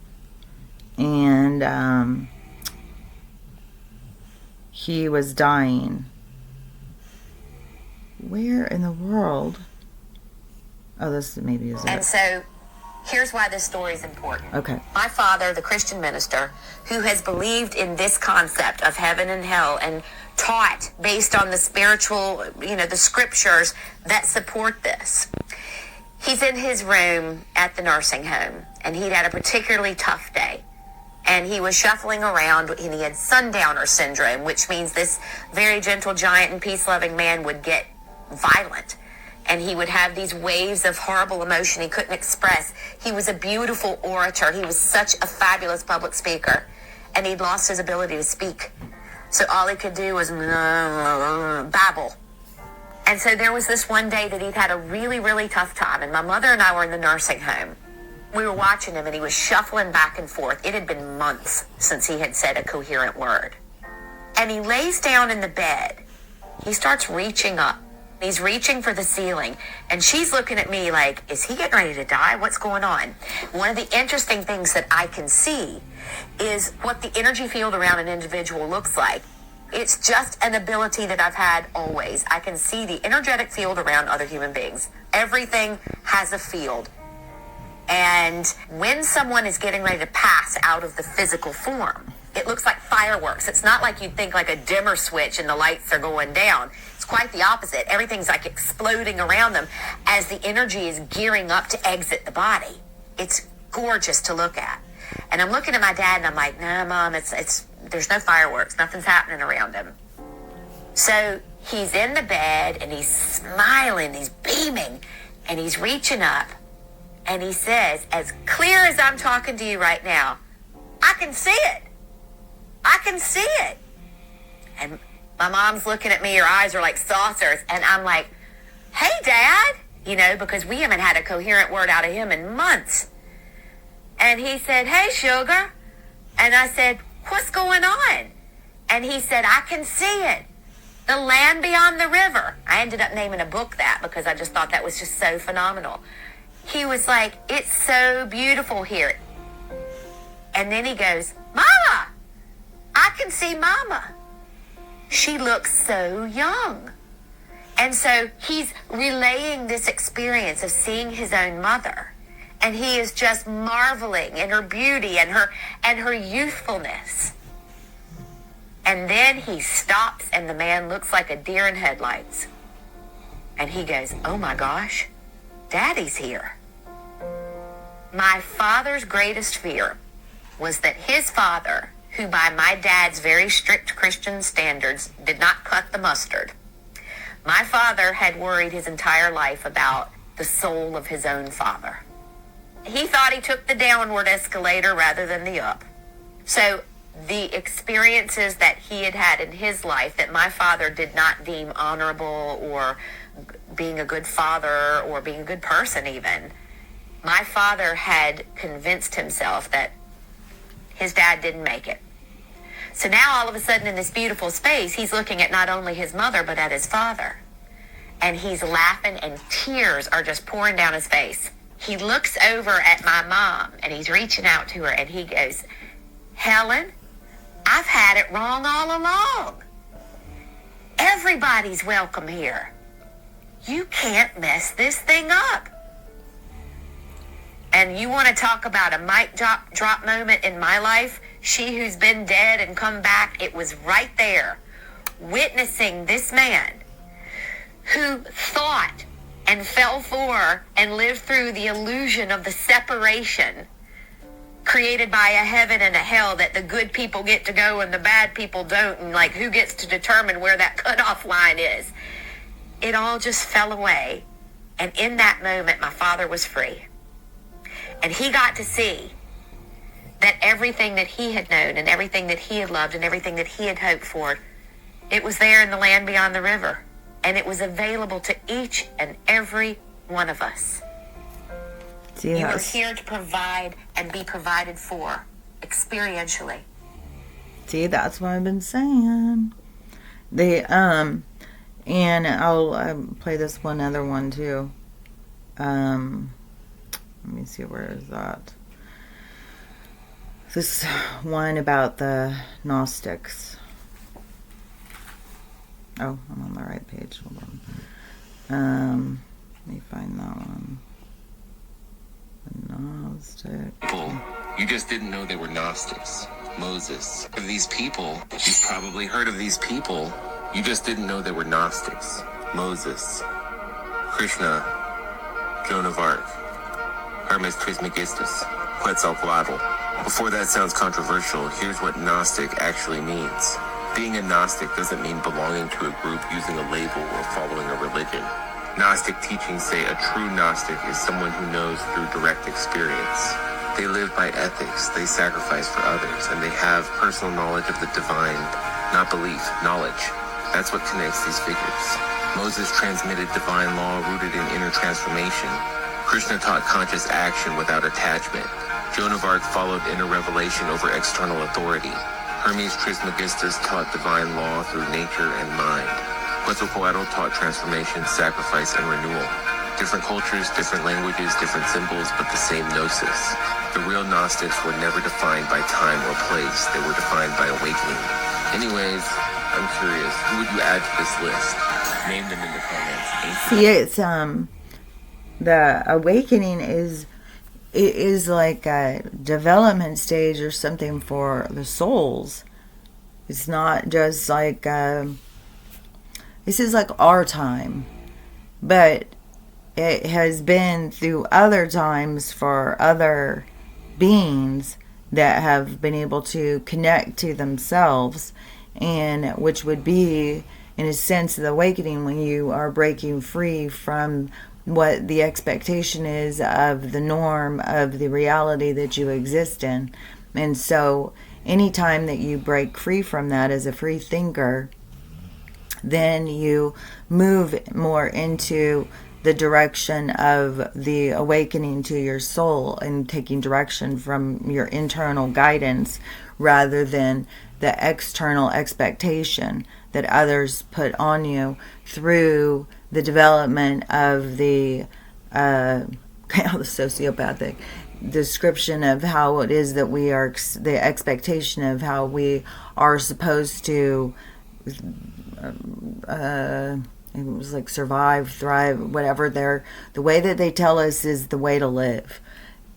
and he was dying. Where in the world? Oh, this maybe is And it. so, here's why this story is important. Okay. My father, the Christian minister, who has believed in this concept of heaven and hell and taught based on the spiritual, the scriptures that support this. He's in his room at the nursing home, and he'd had a particularly tough day. And he was shuffling around, and he had sundowner syndrome, which means this very gentle, giant, and peace-loving man would get violent. And he would have these waves of horrible emotion he couldn't express. He was a beautiful orator. He was such a fabulous public speaker. And he'd lost his ability to speak. So all he could do was babble. And so there was this one day that he'd had a really, really tough time. And my mother and I were in the nursing home. We were watching him, and he was shuffling back and forth. It had been months since he had said a coherent word. And he lays down in the bed. He starts reaching up. He's reaching for the ceiling, and she's looking at me like, is he getting ready to die? What's going on? One of the interesting things that I can see is what the energy field around an individual looks like. It's just an ability that I've had always. I can see the energetic field around other human beings. Everything has a field. And when someone is getting ready to pass out of the physical form, it looks like fireworks. It's not like you'd think like a dimmer switch and the lights are going down. It's quite the opposite. Everything's like exploding around them as the energy is gearing up to exit the body. It's gorgeous to look at. And I'm looking at my dad and I'm like, nah, Mom, there's no fireworks. Nothing's happening around him. So he's in the bed and he's smiling, he's beaming, and he's reaching up. And he says, as clear as I'm talking to you right now, I can see it. I can see it. And my mom's looking at me, her eyes are like saucers. And I'm like, hey, Dad, because we haven't had a coherent word out of him in months. And he said, hey, sugar. And I said, what's going on? And he said, I can see it. The land beyond the river. I ended up naming a book that because I just thought that was just so phenomenal. He was like, it's so beautiful here. And then he goes, Mama, I can see Mama. She looks so young. And so he's relaying this experience of seeing his own mother. And he is just marveling in her beauty and her youthfulness. And then he stops and the man looks like a deer in headlights. And he goes, oh my gosh, Daddy's here. My father's greatest fear was that his father, who by my dad's very strict Christian standards did not cut the mustard, my father had worried his entire life about the soul of his own father. He thought he took the downward escalator rather than the up. So the experiences that he had had in his life that my father did not deem honorable or being a good father or being a good person even, my father had convinced himself that his dad didn't make it. So now all of a sudden in this beautiful space, he's looking at not only his mother, but at his father. And he's laughing and tears are just pouring down his face. He looks over at my mom and he's reaching out to her and he goes, Helen, I've had it wrong all along. Everybody's welcome here. You can't mess this thing up. And you want to talk about a mic drop moment in my life? She who's been dead and come back, it was right there, witnessing this man who thought and fell for and lived through the illusion of the separation created by a heaven and a hell that the good people get to go and the bad people don't, and like who gets to determine where that cutoff line is. It all just fell away. And in that moment, my father was free. And he got to see that everything that he had known and everything that he had loved and everything that he had hoped for, it was there in the land beyond the river. And it was available to each and every one of us. Yes. You are here to provide and be provided for experientially. See, that's what I've been saying. And I'll play this one other one too. Let me see, where is that? This one about the Gnostics. Oh, I'm on the right page. Hold on. Let me find that one. The Gnostic. People, you just didn't know they were Gnostics. Moses. Of these people, you've probably heard of these people. You just didn't know they were Gnostics. Moses, Krishna, Joan of Arc, Hermes Trismegistus, Quetzalcoatl. Before that sounds controversial, here's what Gnostic actually means. Being a Gnostic doesn't mean belonging to a group using a label or following a religion. Gnostic teachings say a true Gnostic is someone who knows through direct experience. They live by ethics, they sacrifice for others, and they have personal knowledge of the divine, not belief, knowledge. That's what connects these figures. Moses transmitted divine law rooted in inner transformation. Krishna taught conscious action without attachment. Joan of Arc followed inner revelation over external authority. Hermes Trismegistus taught divine law through nature and mind. Quetzalcoatl taught transformation, sacrifice, and renewal. Different cultures, different languages, different symbols, but the same gnosis. The real Gnostics were never defined by time or place. They were defined by awakening. Anyways, I'm curious, who would you add to this list? Name them in the comments. See, it's the awakening is like a development stage or something for the souls. It's not just like this is like our time, but it has been through other times for other beings that have been able to connect to themselves, and which would be, in a sense, the awakening when you are breaking free from what the expectation is of the norm of the reality that you exist in. And so anytime that you break free from that as a free thinker, then you move more into the direction of the awakening to your soul and taking direction from your internal guidance rather than the external expectation that others put on you through the development of the sociopathic description of how it is that we are, the expectation of how we are supposed to it was like survive, thrive, whatever the way that they tell us is the way to live,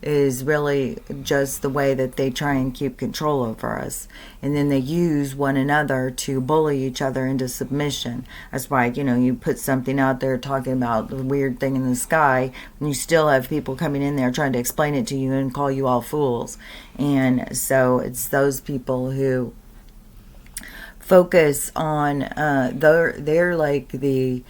is really just the way that they try and keep control over us. And then they use one another to bully each other into submission. That's why, you put something out there talking about the weird thing in the sky, and you still have people coming in there trying to explain it to you and call you all fools. And so it's those people who focus on they're like the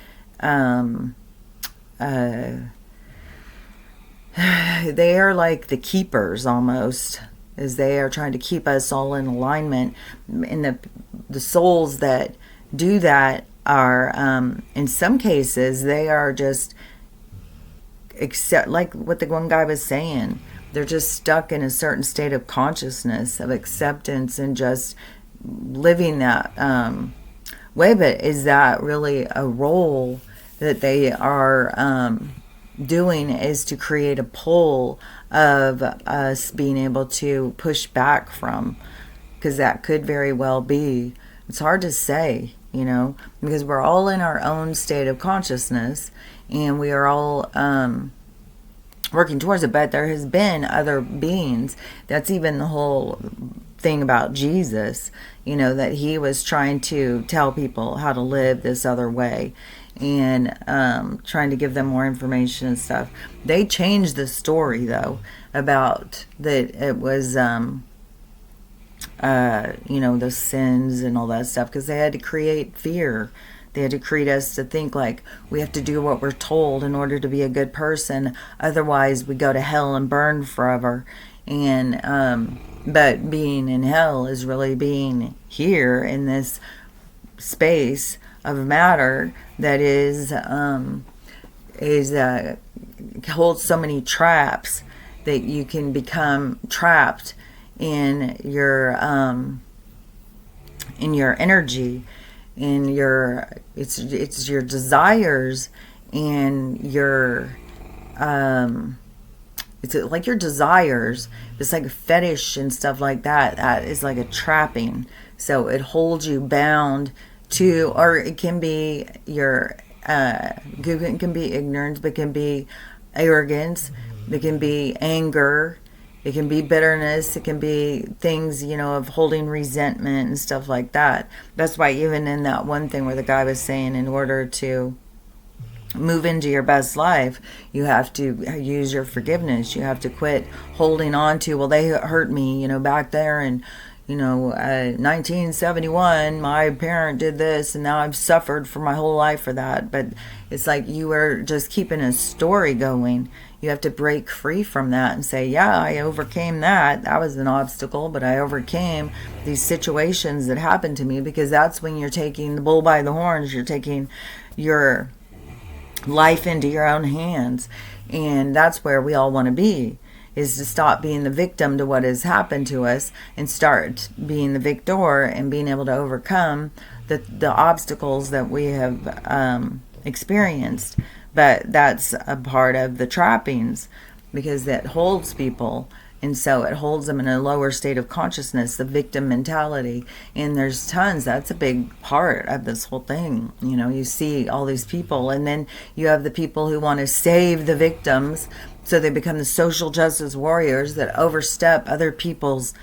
they are like the keepers almost, as they are trying to keep us all in alignment. And the souls that do that are in some cases they are just like what the one guy was saying, they're just stuck in a certain state of consciousness of acceptance and just living that way. But is that really a role that they are doing, is to create a pull of us being able to push back from? Because that could very well be, it's hard to say, because we're all in our own state of consciousness and we are all working towards it. But there has been other beings. That's even the whole thing about Jesus, that he was trying to tell people how to live this other way and trying to give them more information and stuff. They changed the story though about that it was the sins and all that stuff, because they had to create fear They had to create us to think like we have to do what we're told in order to be a good person. Otherwise, we go to hell and burn forever. And but being in hell is really being here in this space of matter that holds so many traps that you can become trapped in your energy, in your it's your desires, and your it's like your desires. It's like a fetish and stuff like that. That is like a trapping. So it holds you bound to, or it can be your it can be ignorance, but it can be arrogance, it can be anger, it can be bitterness, it can be things, of holding resentment and stuff like that. That's why even in that one thing where the guy was saying, in order to move into your best life, you have to use your forgiveness. You have to quit holding on to, well, they hurt me, back there, and 1971, my parent did this, and now I've suffered for my whole life for that. But it's like you are just keeping a story going. You have to break free from that and say, yeah, I overcame that. That was an obstacle, but I overcame these situations that happened to me, because that's when you're taking the bull by the horns. You're taking your life into your own hands. And that's where we all want to be, is to stop being the victim to what has happened to us and start being the victor and being able to overcome the obstacles that we have experienced. But that's a part of the trappings, because that holds people, and so it holds them in a lower state of consciousness, the victim mentality. And there's tons, that's a big part of this whole thing. You see all these people, and then you have the people who want to save the victims, so they become the social justice warriors that overstep other people's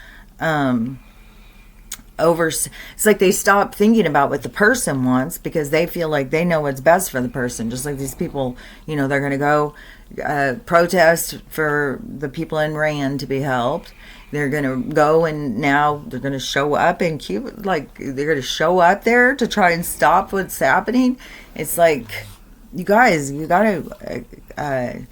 it's like they stop thinking about what the person wants, because they feel like they know what's best for the person. Just like these people, they're going to go protest for the people in Rand to be helped. They're going to go, and now they're going to show up in Cuba. Like, they're going to show up there to try and stop what's happening. It's like, you guys, you got to...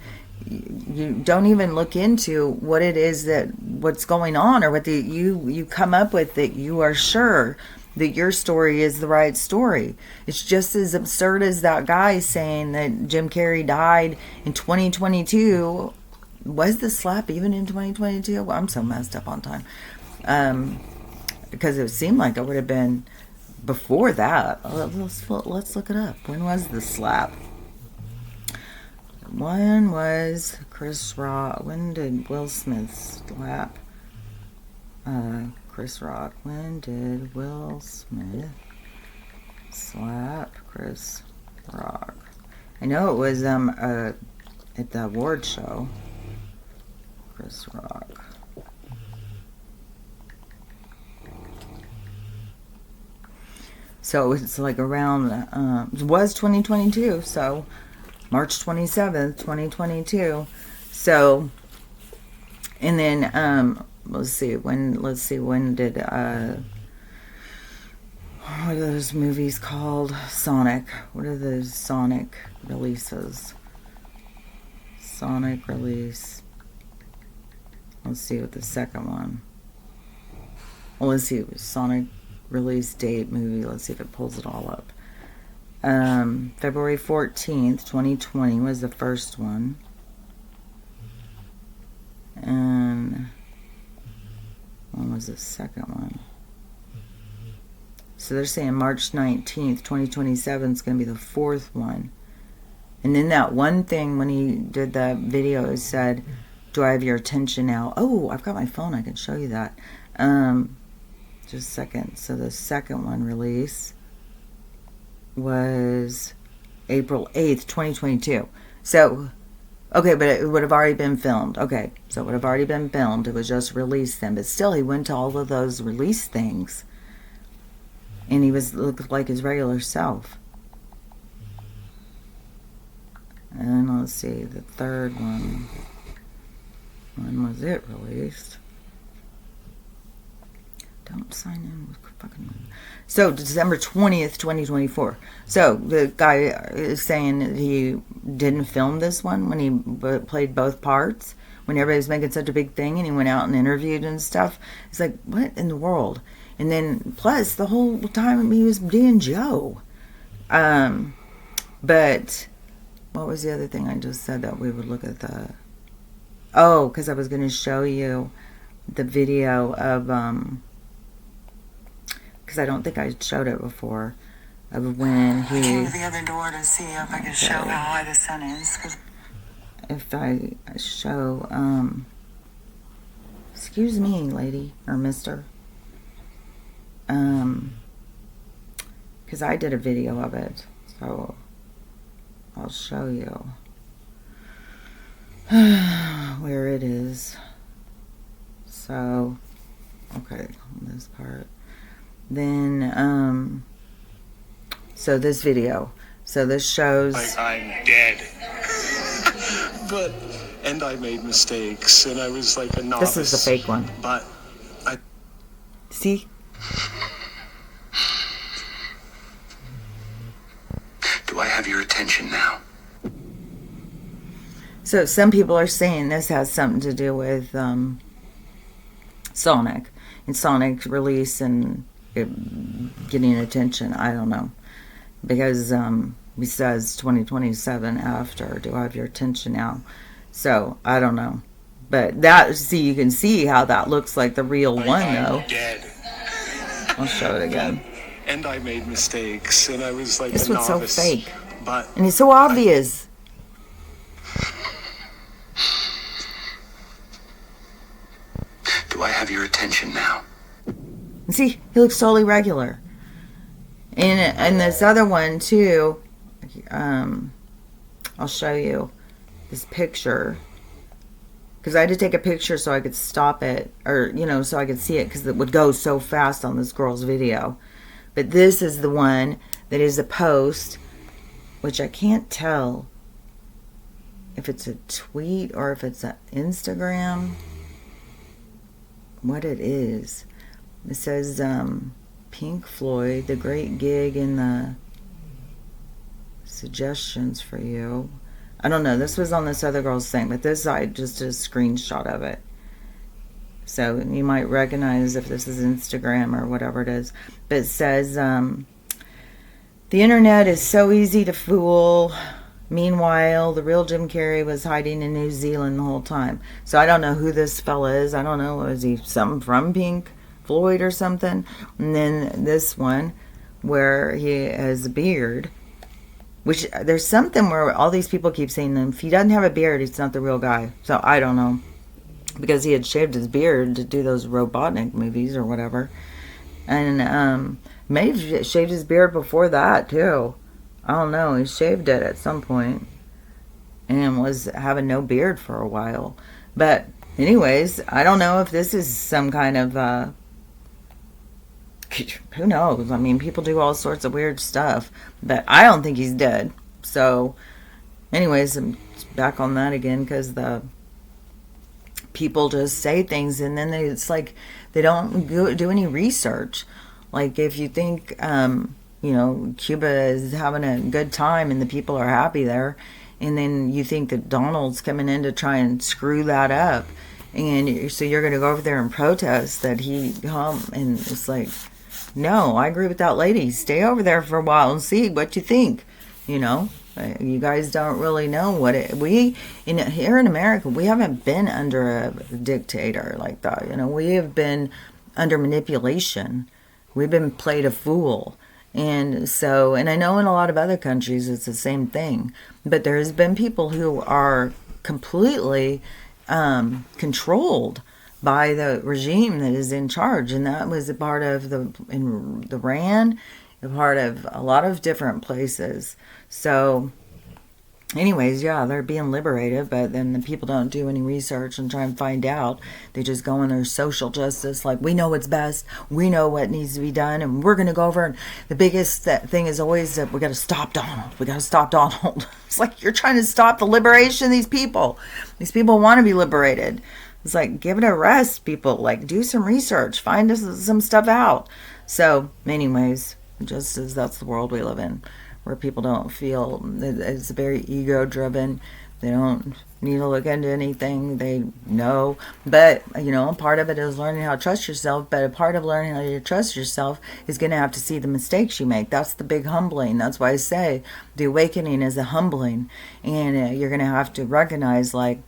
you don't even look into what it is what's going on, or what you come up with, that you are sure that your story is the right story. It's just as absurd as that guy saying that Jim Carrey died in 2022. Was the slap even in 2022? Well, I'm so messed up on time, because it seemed like it would have been before that. Let's look it up. When was the slap? When was Chris Rock? When did Will Smith slap Chris Rock? When did Will Smith slap Chris Rock? I know it was at the award show. Chris Rock. So it's like around it was 2022, so March 27th, 2022. So, and then, let's see, when did, what are those movies called? Sonic. What are those Sonic releases? Sonic release. Let's see what the second one. Well, let's see, it was Sonic release date movie. Let's see if it pulls it all up. February 14th, 2020 was the first one. And when was the second one? So they're saying March 19th, 2027 is going to be the fourth one. And then that one thing when he did that video, it said, do I have your attention now? Oh, I've got my phone. I can show you that. Just a second. So the second one release was April 8th, 2022. So, okay, but it would have already been filmed. Okay, so it would have already been filmed. It was just released then. But still, he went to all of those release things. And he looked like his regular self. And let's see, the third one. When was it released? Don't sign in with fucking... So, December 20th, 2024. So, the guy is saying that he didn't film this one when he played both parts, when everybody was making such a big thing, and he went out and interviewed and stuff. It's like, what in the world? And then, plus, the whole time he was being Joe. But, what was the other thing I just said that we would look at the... Oh, because I was going to show you the video of... because I don't think I showed it before, of when he... I came to the other door to see if I could show how high the sun is. Cause... If I show, excuse me, lady, or mister, because I did a video of it, so I'll show you where it is. So, okay, this part. Then, so this video. So this shows... Like I'm dead. And I made mistakes, and I was like a novice. This is the fake one. But I... See? Do I have your attention now? So some people are saying this has something to do with Sonic. And Sonic's release and getting attention. I don't know. Because he says 2027 after. Do I have your attention now? So, I don't know. But that, see, you can see how that looks like the real one, though. Dead. I'll show it again. And I made mistakes, and I was like this a one's novice. So fake. But and it's so obvious. Do I have your attention now? And see, he looks totally regular. And this other one, too, I'll show you this picture. Because I had to take a picture so I could stop it. Or, you know, so I could see it. Because it would go so fast on this girl's video. But this is the one that is a post. Which I can't tell if it's a tweet or if it's an Instagram. What it is. It says, Pink Floyd, the great gig in the suggestions for you. I don't know. This was on this other girl's thing, but this I just did a screenshot of it. So you might recognize if this is Instagram or whatever it is. But it says, the internet is so easy to fool. Meanwhile, the real Jim Carrey was hiding in New Zealand the whole time. So I don't know who this fella is. I don't know. Is he something from Pink Floyd or something? And then this one where he has a beard. Which, there's something where all these people keep saying if he doesn't have a beard, he's not the real guy. So, I don't know. Because he had shaved his beard to do those Robotnik movies or whatever. And, may have shaved his beard before that, too. I don't know. He shaved it at some point. And was having no beard for a while. But, anyways, I don't know if this is some kind of, who knows? I mean, people do all sorts of weird stuff. But I don't think he's dead. So, anyways, I'm back on that again because the people just say things and then it's like they don't do any research. Like if you think, you know, Cuba is having a good time and the people are happy there, and then you think that Donald's coming in to try and screw that up, and so you're going to go over there and protest that he come, and it's like, no, I agree with that lady. Stay over there for a while and see what you think. You know, you guys don't really know what it. Here in America, we haven't been under a dictator like that. You know, we have been under manipulation. We've been played a fool. And so, and I know in a lot of other countries it's the same thing. But there's been people who are completely controlled by the regime that is in charge, and that was a part of the Iran, a part of a lot of different places. So anyways, yeah, they're being liberated, but then the people don't do any research and try and find out. They just go in their social justice, like, we know what's best, we know what needs to be done, and we're going to go over, and the biggest thing is always that we got to stop Donald. It's like you're trying to stop the liberation of these people. These people want to be liberated. It's like, give it a rest, people. Like, do some research, find some stuff out. So, anyways, just as that's the world we live in, where people don't feel, it's very ego-driven. They don't need to look into anything. They know. But, part of it is learning how to trust yourself. But a part of learning how to trust yourself is going to have to see the mistakes you make. That's the big humbling. That's why I say the awakening is a humbling. And you're going to have to recognize, like,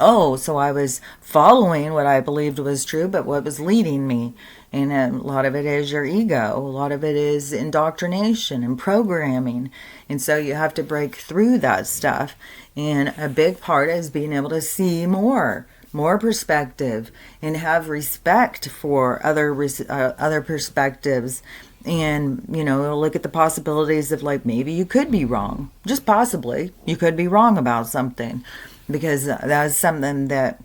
oh, so I was following what I believed was true, but what was leading me. And a lot of it is your ego. A lot of it is indoctrination and programming. And so you have to break through that stuff. And a big part is being able to see more perspective, and have respect for other perspectives. And, look at the possibilities of, like, maybe you could be wrong. Just possibly. You could be wrong about something. Because that's something that,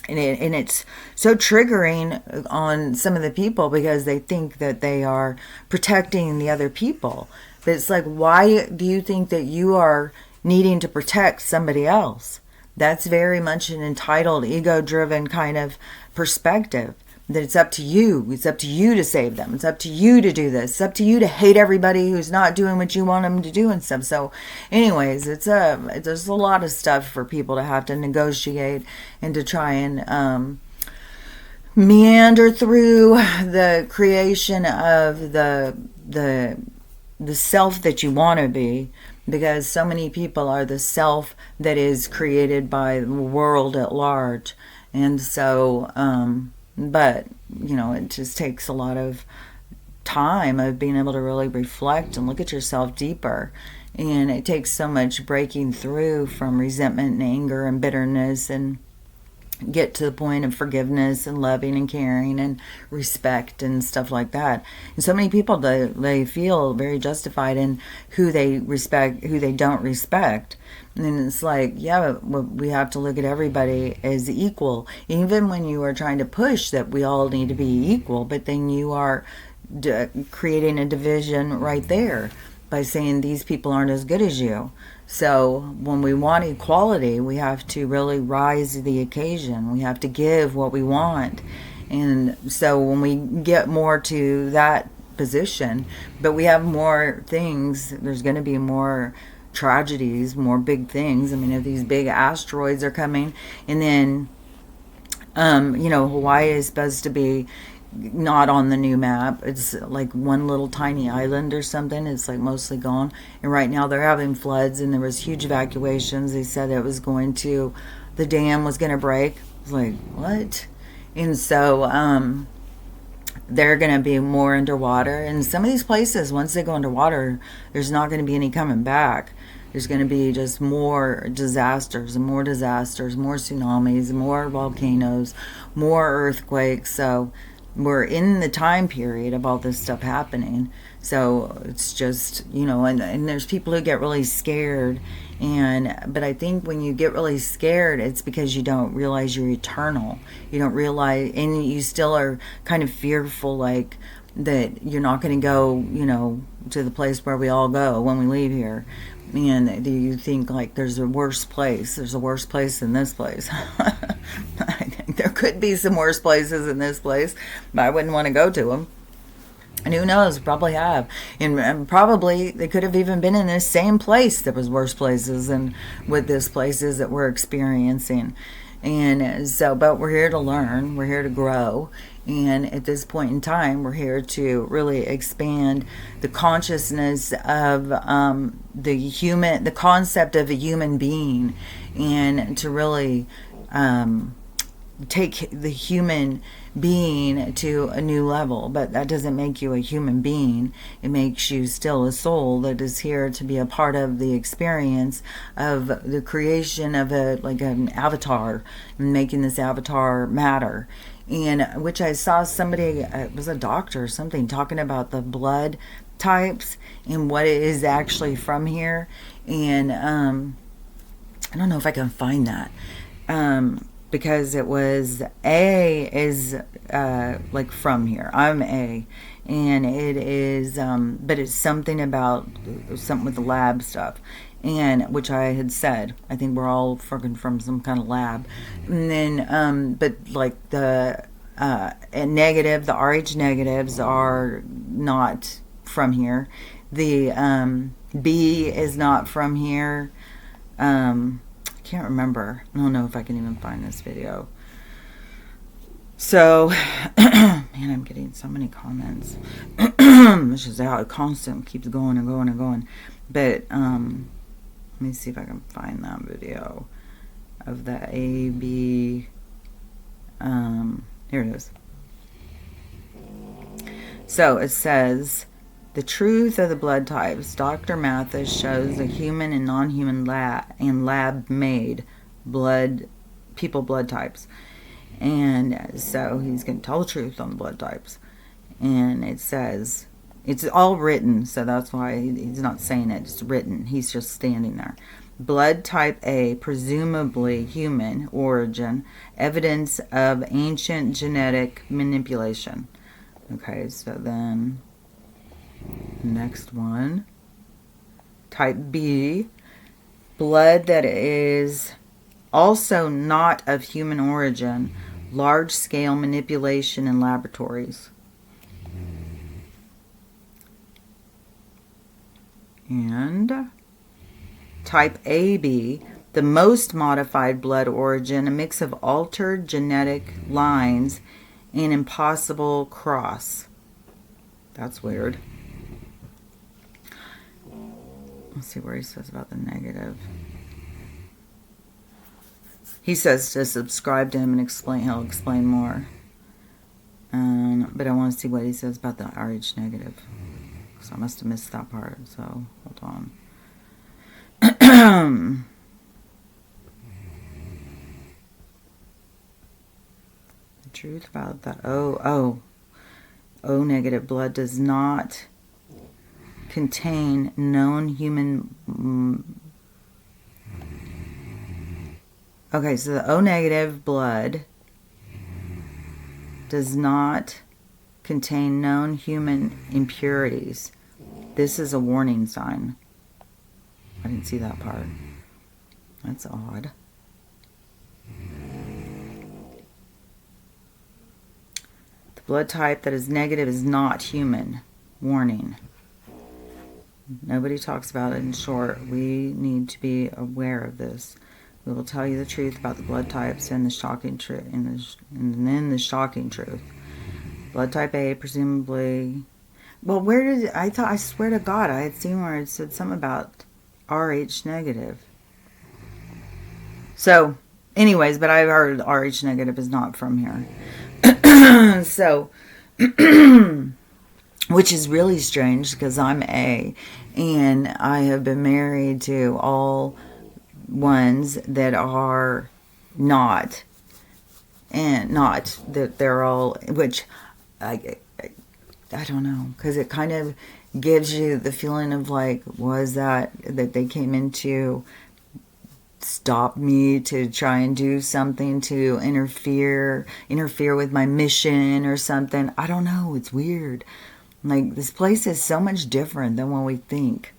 and it's so triggering on some of the people, because they think that they are protecting the other people. But it's like, why do you think that you are needing to protect somebody else? That's very much an entitled, ego-driven kind of perspective. That it's up to you. It's up to you to save them. It's up to you to do this. It's up to you to hate everybody who's not doing what you want them to do and stuff. So, anyways, there's a lot of stuff for people to have to negotiate and to try and meander through the creation of the self that you want to be. Because so many people are the self that is created by the world at large. And so, but, it just takes a lot of time of being able to really reflect and look at yourself deeper. And it takes so much breaking through from resentment and anger and bitterness, and get to the point of forgiveness and loving and caring and respect and stuff like that. And so many people, they feel very justified in who they respect, who they don't respect. And it's like, yeah, we have to look at everybody as equal. Even when you are trying to push that we all need to be equal, but then you are creating a division right there by saying these people aren't as good as you. So when we want equality, we have to really rise to the occasion. We have to give what we want. And so when we get more to that position, but we have more things, there's going to be more tragedies, more big things. I mean, if these big asteroids are coming, and then, Hawaii is supposed to be not on the new map. It's like one little tiny island or something. It's like mostly gone. And right now they're having floods, and there was huge evacuations. They said it was the dam was going to break. I was like, what? And so, they're going to be more underwater. And some of these places, once they go underwater, there's not going to be any coming back. There's going to be just more disasters and more tsunamis, more volcanoes, more earthquakes. So we're in the time period of all this stuff happening. So it's just, and there's people who get really scared. But I think when you get really scared, it's because you don't realize you're eternal. You don't realize, and you still are kind of fearful, like that you're not going to go, to the place where we all go when we leave here. And do you think like there's a worse place? There's a worse place than this place. I think there could be some worse places in this place, but I wouldn't want to go to them. And who knows, probably have. And probably they could have even been in this same place. There was worse places than with this places that we're experiencing. And so, but we're here to learn. We're here to grow. And at this point in time, we're here to really expand the consciousness of the concept of a human being, and to really take the human being to a new level. But that doesn't make you a human being. It makes you still a soul that is here to be a part of the experience of the creation of an avatar, and making this avatar matter. And which I saw somebody, it was a doctor or something, talking about the blood types and what it is actually from here. And I don't know if I can find that. Because it was A is like from here. I'm A, and it is, but it's something about something with the lab stuff. and which I had said, I think we're all fucking from some kind of lab. And then, but like the negative, the RH negatives are not from here. The B is not from here. I can't remember. I don't know if I can even find this video. So, man, I'm getting so many comments. It's just how it constant keeps going and going and going. But let me see if I can find that video of the AB. Here it is. So it says, the truth of the blood types. Dr. Mathis shows the human and non-human lab-made blood types. And so he's going to tell the truth on the blood types. And it says, it's all written, so that's why he's not saying it. It's written. He's just standing there. Blood type A, presumably human origin, evidence of ancient genetic manipulation. Okay, so then next one. Type B, blood that is also not of human origin, large-scale manipulation in laboratories. And type AB, the most modified blood origin, a mix of altered genetic lines and impossible cross. That's weird. Let's see where he says about the negative. He says to subscribe to him and explain. He'll explain more. But I want to see what he says about the RH negative. So I must have missed that part. So hold on. The truth about that. O negative blood does not contain known human. Okay, so the O negative blood does not contain known human impurities. This is a warning sign. I didn't see that part. That's odd. The blood type that is negative is not human. Warning. Nobody talks about it. In short, we need to be aware of this. We will tell you the truth about the blood types and the shocking truth, and then the shocking truth. Blood type A, presumably. Well, where did I thought? I swear to God, I had seen where it said something about RH negative. So, anyways, but I've heard RH negative is not from here. So, which is really strange because I'm A, and I have been married to all ones that are not, and not that they're all, which I don't know, because it kind of gives you the feeling of like, was that they came in to stop me, to try and do something to interfere with my mission or something. I don't know, it's weird. Like, this place is so much different than what we think.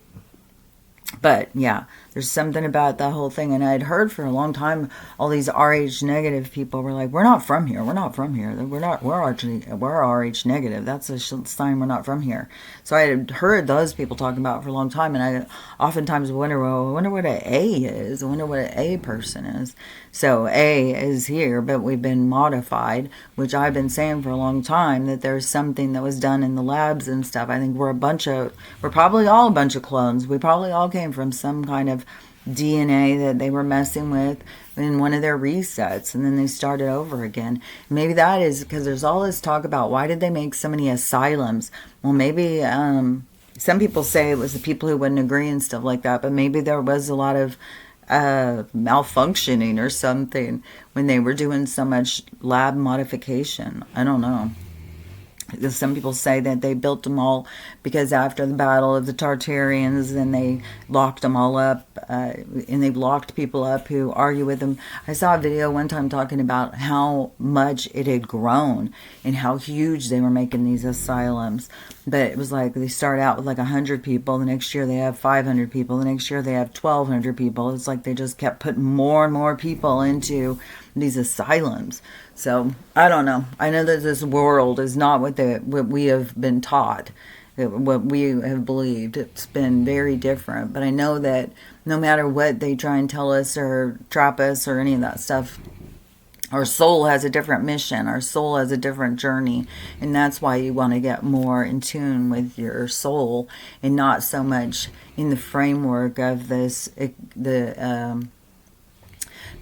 But yeah, there's something about that whole thing. And I'd heard for a long time, all these RH negative people were like, we're not from here. We're not from here. We're RH negative. That's a sign we're not from here. So I had heard those people talking about it for a long time. And I oftentimes wonder, well, I wonder what an A is. I wonder what an A person is. So A is here, but we've been modified, which I've been saying for a long time, that there's something that was done in the labs and stuff. I think we're probably all a bunch of clones. We probably all came from some kind of DNA that they were messing with in one of their resets, and then they started over again. Maybe that is because there's all this talk about why did they make so many asylums. Well, maybe some people say it was the people who wouldn't agree and stuff like that, but maybe there was a lot of malfunctioning or something when they were doing so much lab modification. I don't know. Some people say that they built them all because after the battle of the Tartarians, then they locked them all up and they've locked people up who argue with them. I saw a video one time talking about how much it had grown and how huge they were making these asylums. But it was like they start out with like 100 people. The next year they have 500 people. The next year they have 1,200 people. It's like they just kept putting more and more people into these asylums. So I don't know. I know that this world is not what we have been taught, what we have believed. It's been very different. But I know that no matter what they try and tell us or trap us or any of that stuff, our soul has a different mission. Our soul has a different journey. And that's why you want to get more in tune with your soul and not so much in the framework of this, the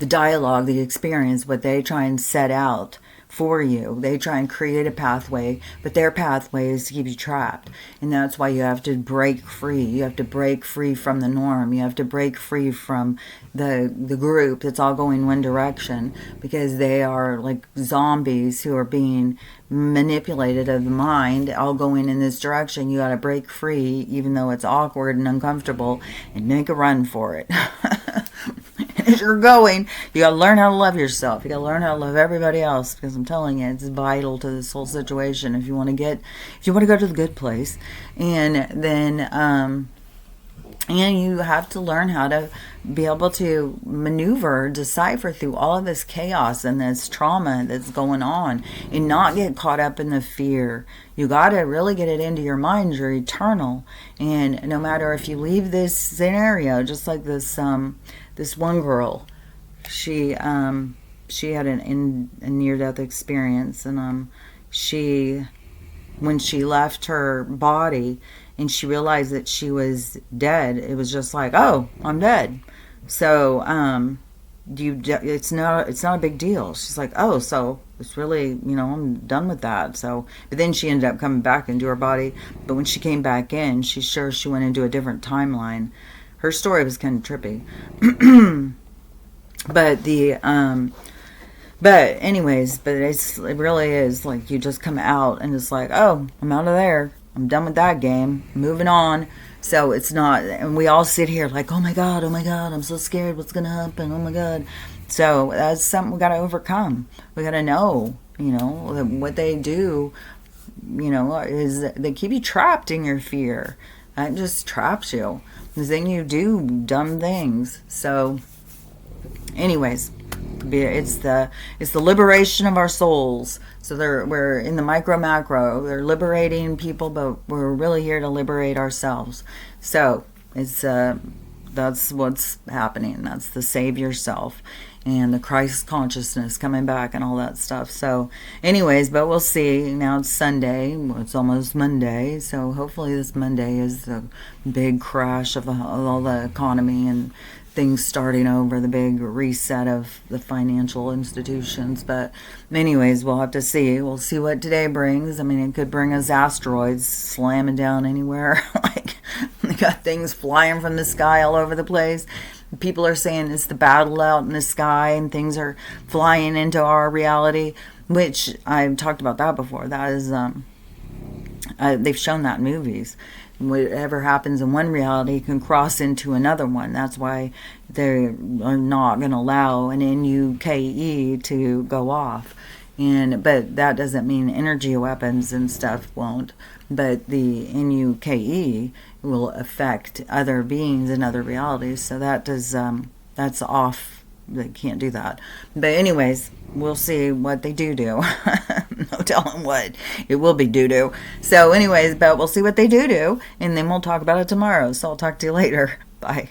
dialogue, the experience, what they try and set out for you. They try and create a pathway, but their pathway is to keep you trapped. And that's why you have to break free. You have to break free from the norm. You have to break free from the group that's all going one direction, because they are like zombies who are being manipulated of the mind, all going in this direction. You got to break free, even though it's awkward and uncomfortable, and make a run for it. As you're going, you got to learn how to love yourself. You got to learn how to love everybody else, because I'm telling you, it's vital to this whole situation. If you want to go to the good place, and then, and you have to learn how to be able to maneuver, decipher through all of this chaos and this trauma that's going on, and not get caught up in the fear. You got to really get it into your mind. You're eternal, and no matter if you leave this scenario, just like this one girl, she had a near-death experience, and when she left her body and she realized that she was dead, it was just like, oh, I'm dead. So it's not a big deal. She's like, oh, so it's really, I'm done with that. So, but then she ended up coming back into her body. But when she came back in, she's sure she went into a different timeline. Her story was kind of trippy. But it really is like you just come out and it's like, oh, I'm out of there. I'm done with that game. Moving on. So it's not, and we all sit here like, oh my God, I'm so scared. What's going to happen? Oh my God. So that's something we got to overcome. We got to know, what they do, is they keep you trapped in your fear. That just traps you. Because then you do dumb things. So anyways, it's the liberation of our souls. So we're in the micro macro. They're liberating people, but we're really here to liberate ourselves. So it's that's what's happening. That's the save yourself and the Christ consciousness coming back and all that stuff. So anyways, but we'll see. Now it's Sunday. It's almost Monday. So hopefully this Monday is the big crash of all the economy and things starting over, the big reset of the financial institutions. But anyways, we'll have to see. We'll see what today brings. I mean, it could bring us asteroids slamming down anywhere. Like, they got things flying from the sky all over the place. People are saying it's the battle out in the sky and things are flying into our reality, which I've talked about that before. That is, they've shown that in movies. Whatever happens in one reality can cross into another one. That's why they are not going to allow an NUKE to go off. But that doesn't mean energy weapons and stuff won't. But the NUKE will affect other beings in other realities. So that does, that's off. They can't do that. But anyways, we'll see what they do. No telling what. It will be doo-doo. So anyways, but we'll see what they do. And then we'll talk about it tomorrow. So I'll talk to you later. Bye.